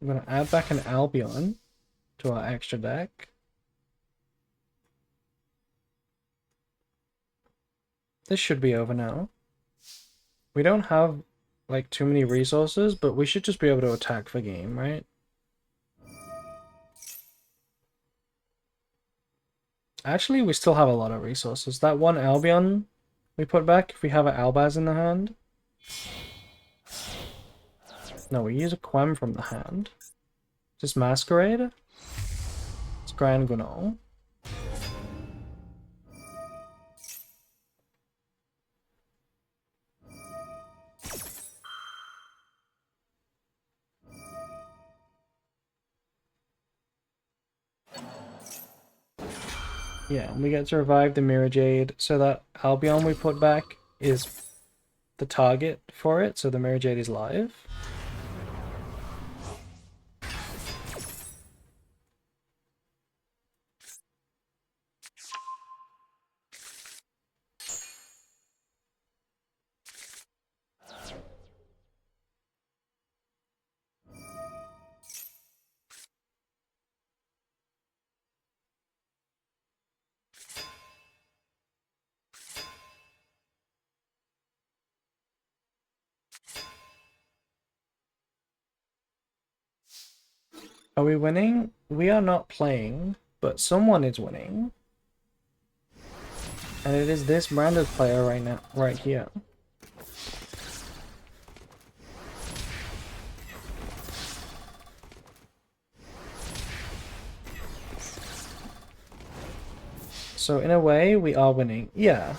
I'm gonna add back an Albion to our extra deck. This should be over now. We don't have like too many resources, but we should just be able to attack for game, right? Actually, we still have a lot of resources. That one Albion we put back, if we have an Albaz in the hand. No, we use a Quem from the hand. Just Masquerade? It's Grand Guinol. Yeah, and we get to revive the Mirror Jade, so that Albion we put back is the target for it, so the Mirror Jade is live. Are we winning? We are not playing, but someone is winning. And it is this branded player right now, right here. So in a way, we are winning. Yeah,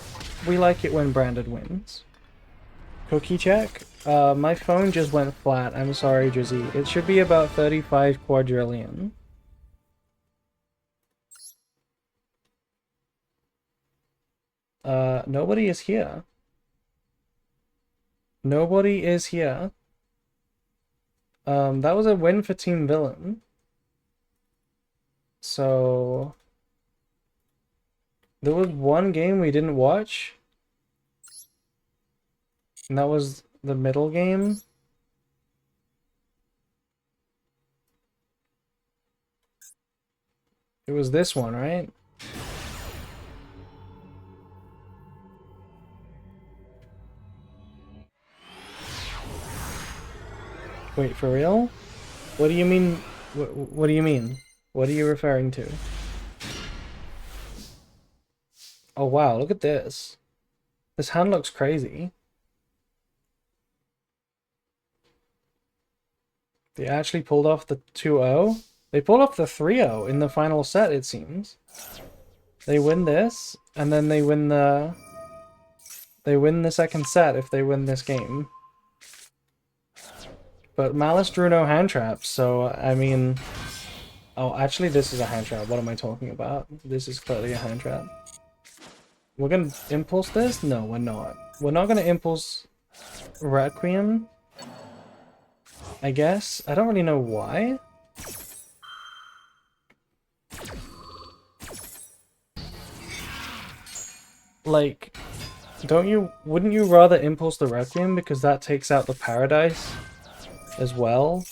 we like it when branded wins. Cookie check? My phone just went flat. I'm sorry, Drizzy. It should be about 35 quadrillion. Nobody is here. Nobody is here. That was a win for Team Villain. So there was one game we didn't watch. And that was the middle game. It was this one, right? Wait, for real? What do you mean? What do you mean? What are you referring to? Oh wow, look at this. This hand looks crazy. They actually pulled off the 2-0. They pulled off the 3-0 in the final set, it seems. They win this, and then they win the second set if they win this game. But Malice drew no hand traps, so I mean... Oh, actually this is a hand trap. What am I talking about? This is clearly a hand trap. We're gonna impulse this? No, we're not. We're not gonna impulse Requiem, I guess. I don't really know why. Like, wouldn't you rather impulse the Requiem because that takes out the Paradise as well?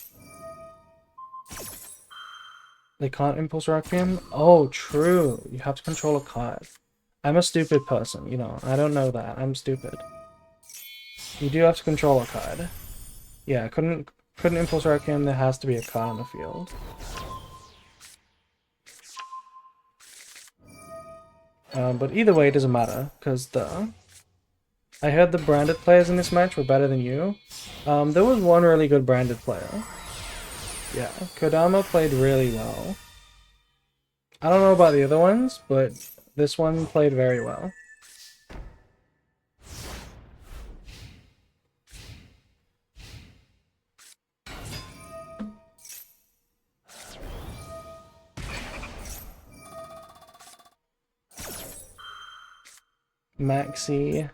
They can't impulse Requiem? Oh, true. You have to control a card. I'm a stupid person, you know. I don't know that. I'm stupid. You do have to control a card. Yeah, couldn't impulse Requiem. There has to be a card on the field. But either way, it doesn't matter, because I heard the branded players in this match were better than you. There was one really good branded player. Yeah, Kodama played really well. I don't know about the other ones, but this one played very well. Maxi.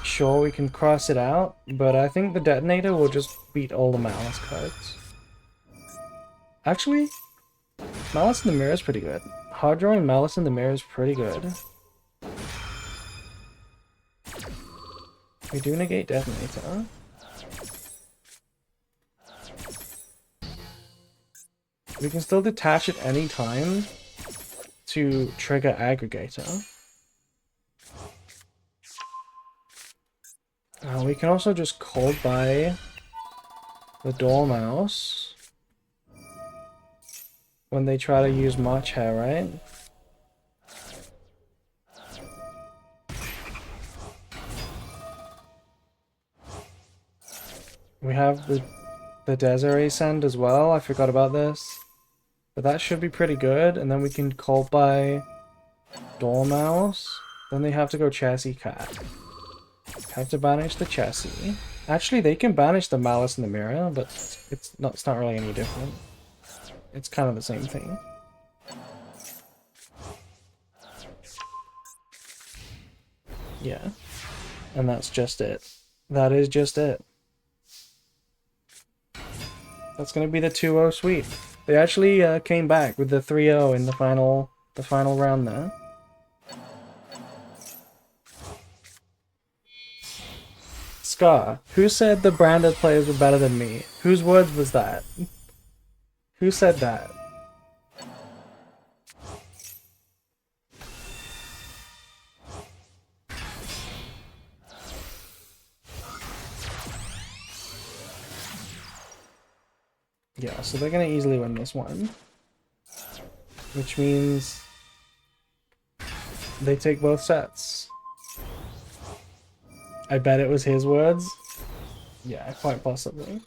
Sure, we can cross it out, but I think the Detonator will just beat all the Malice cards. Actually, Malice in the Mirror is pretty good. Hard drawing Malice in the Mirror is pretty good. We do negate Detonator. We can still detach at any time to trigger aggregator. We can also just cold buy the Dormouse when they try to use March Hair, right? We have the Desiree send as well. I forgot about this. But that should be pretty good. And then we can cold buy Dormouse. Then they have to go Chassis Cat. Have to banish the Chassis. Actually, they can banish the Malice in the Mirror, but it's not really any different. It's kind of the same thing. Yeah. And that's just it. That is just it. That's gonna be the 2-0 sweep. They actually came back with the 3-0 in the final round there. Scar, who said the branded players were better than me? Whose words was that? Who said that? Yeah, so they're gonna easily win this one. Which means they take both sets. I bet it was his words. Yeah, quite possibly.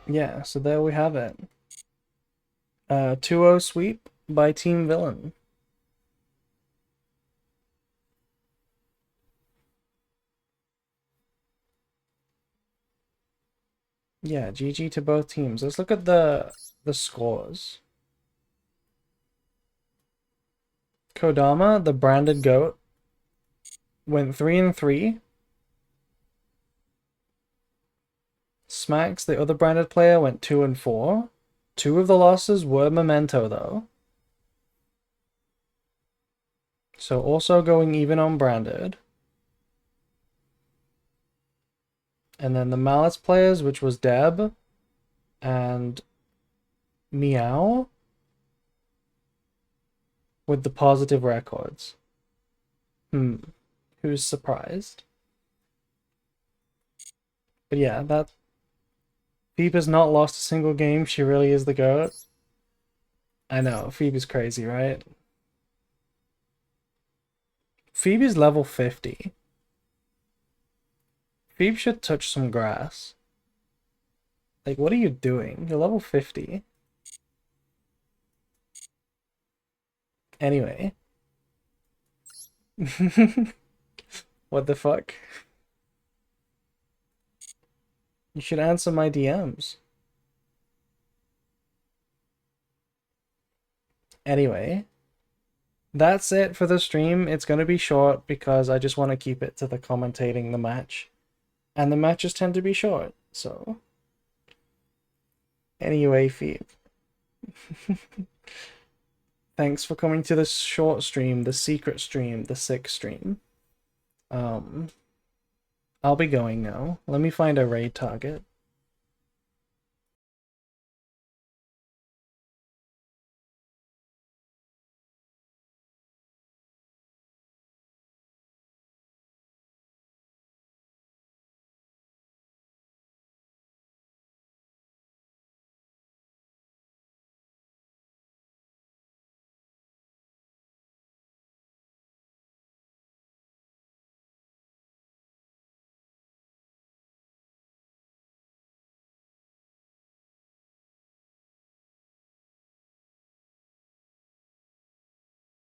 Yeah, so there we have it. 2-0 sweep by Team VLN. Yeah, GG to both teams. Let's look at the scores. Kodama, the branded goat, went 3-3. Smacks, the other branded player, went 2-4. 2 of the losses were Memento, though. So also going even on branded. And then the Malice players, which was Deb and Meow, with the positive records. Who's surprised? But yeah, that Phoebe's not lost a single game. She really is the GOAT. I know, Phoebe's crazy, right? Phoebe's level 50. Phoebe should touch some grass. Like, what are you doing? You're level 50. Anyway. What the fuck? You should answer my DMs. Anyway. That's it for the stream. It's going to be short because I just want to keep it to the commentating the match. And the matches tend to be short, so... Anyway, Phoebe. Thanks for coming to this short stream, the secret stream, the sick stream. I'll be going now. Let me find a raid target.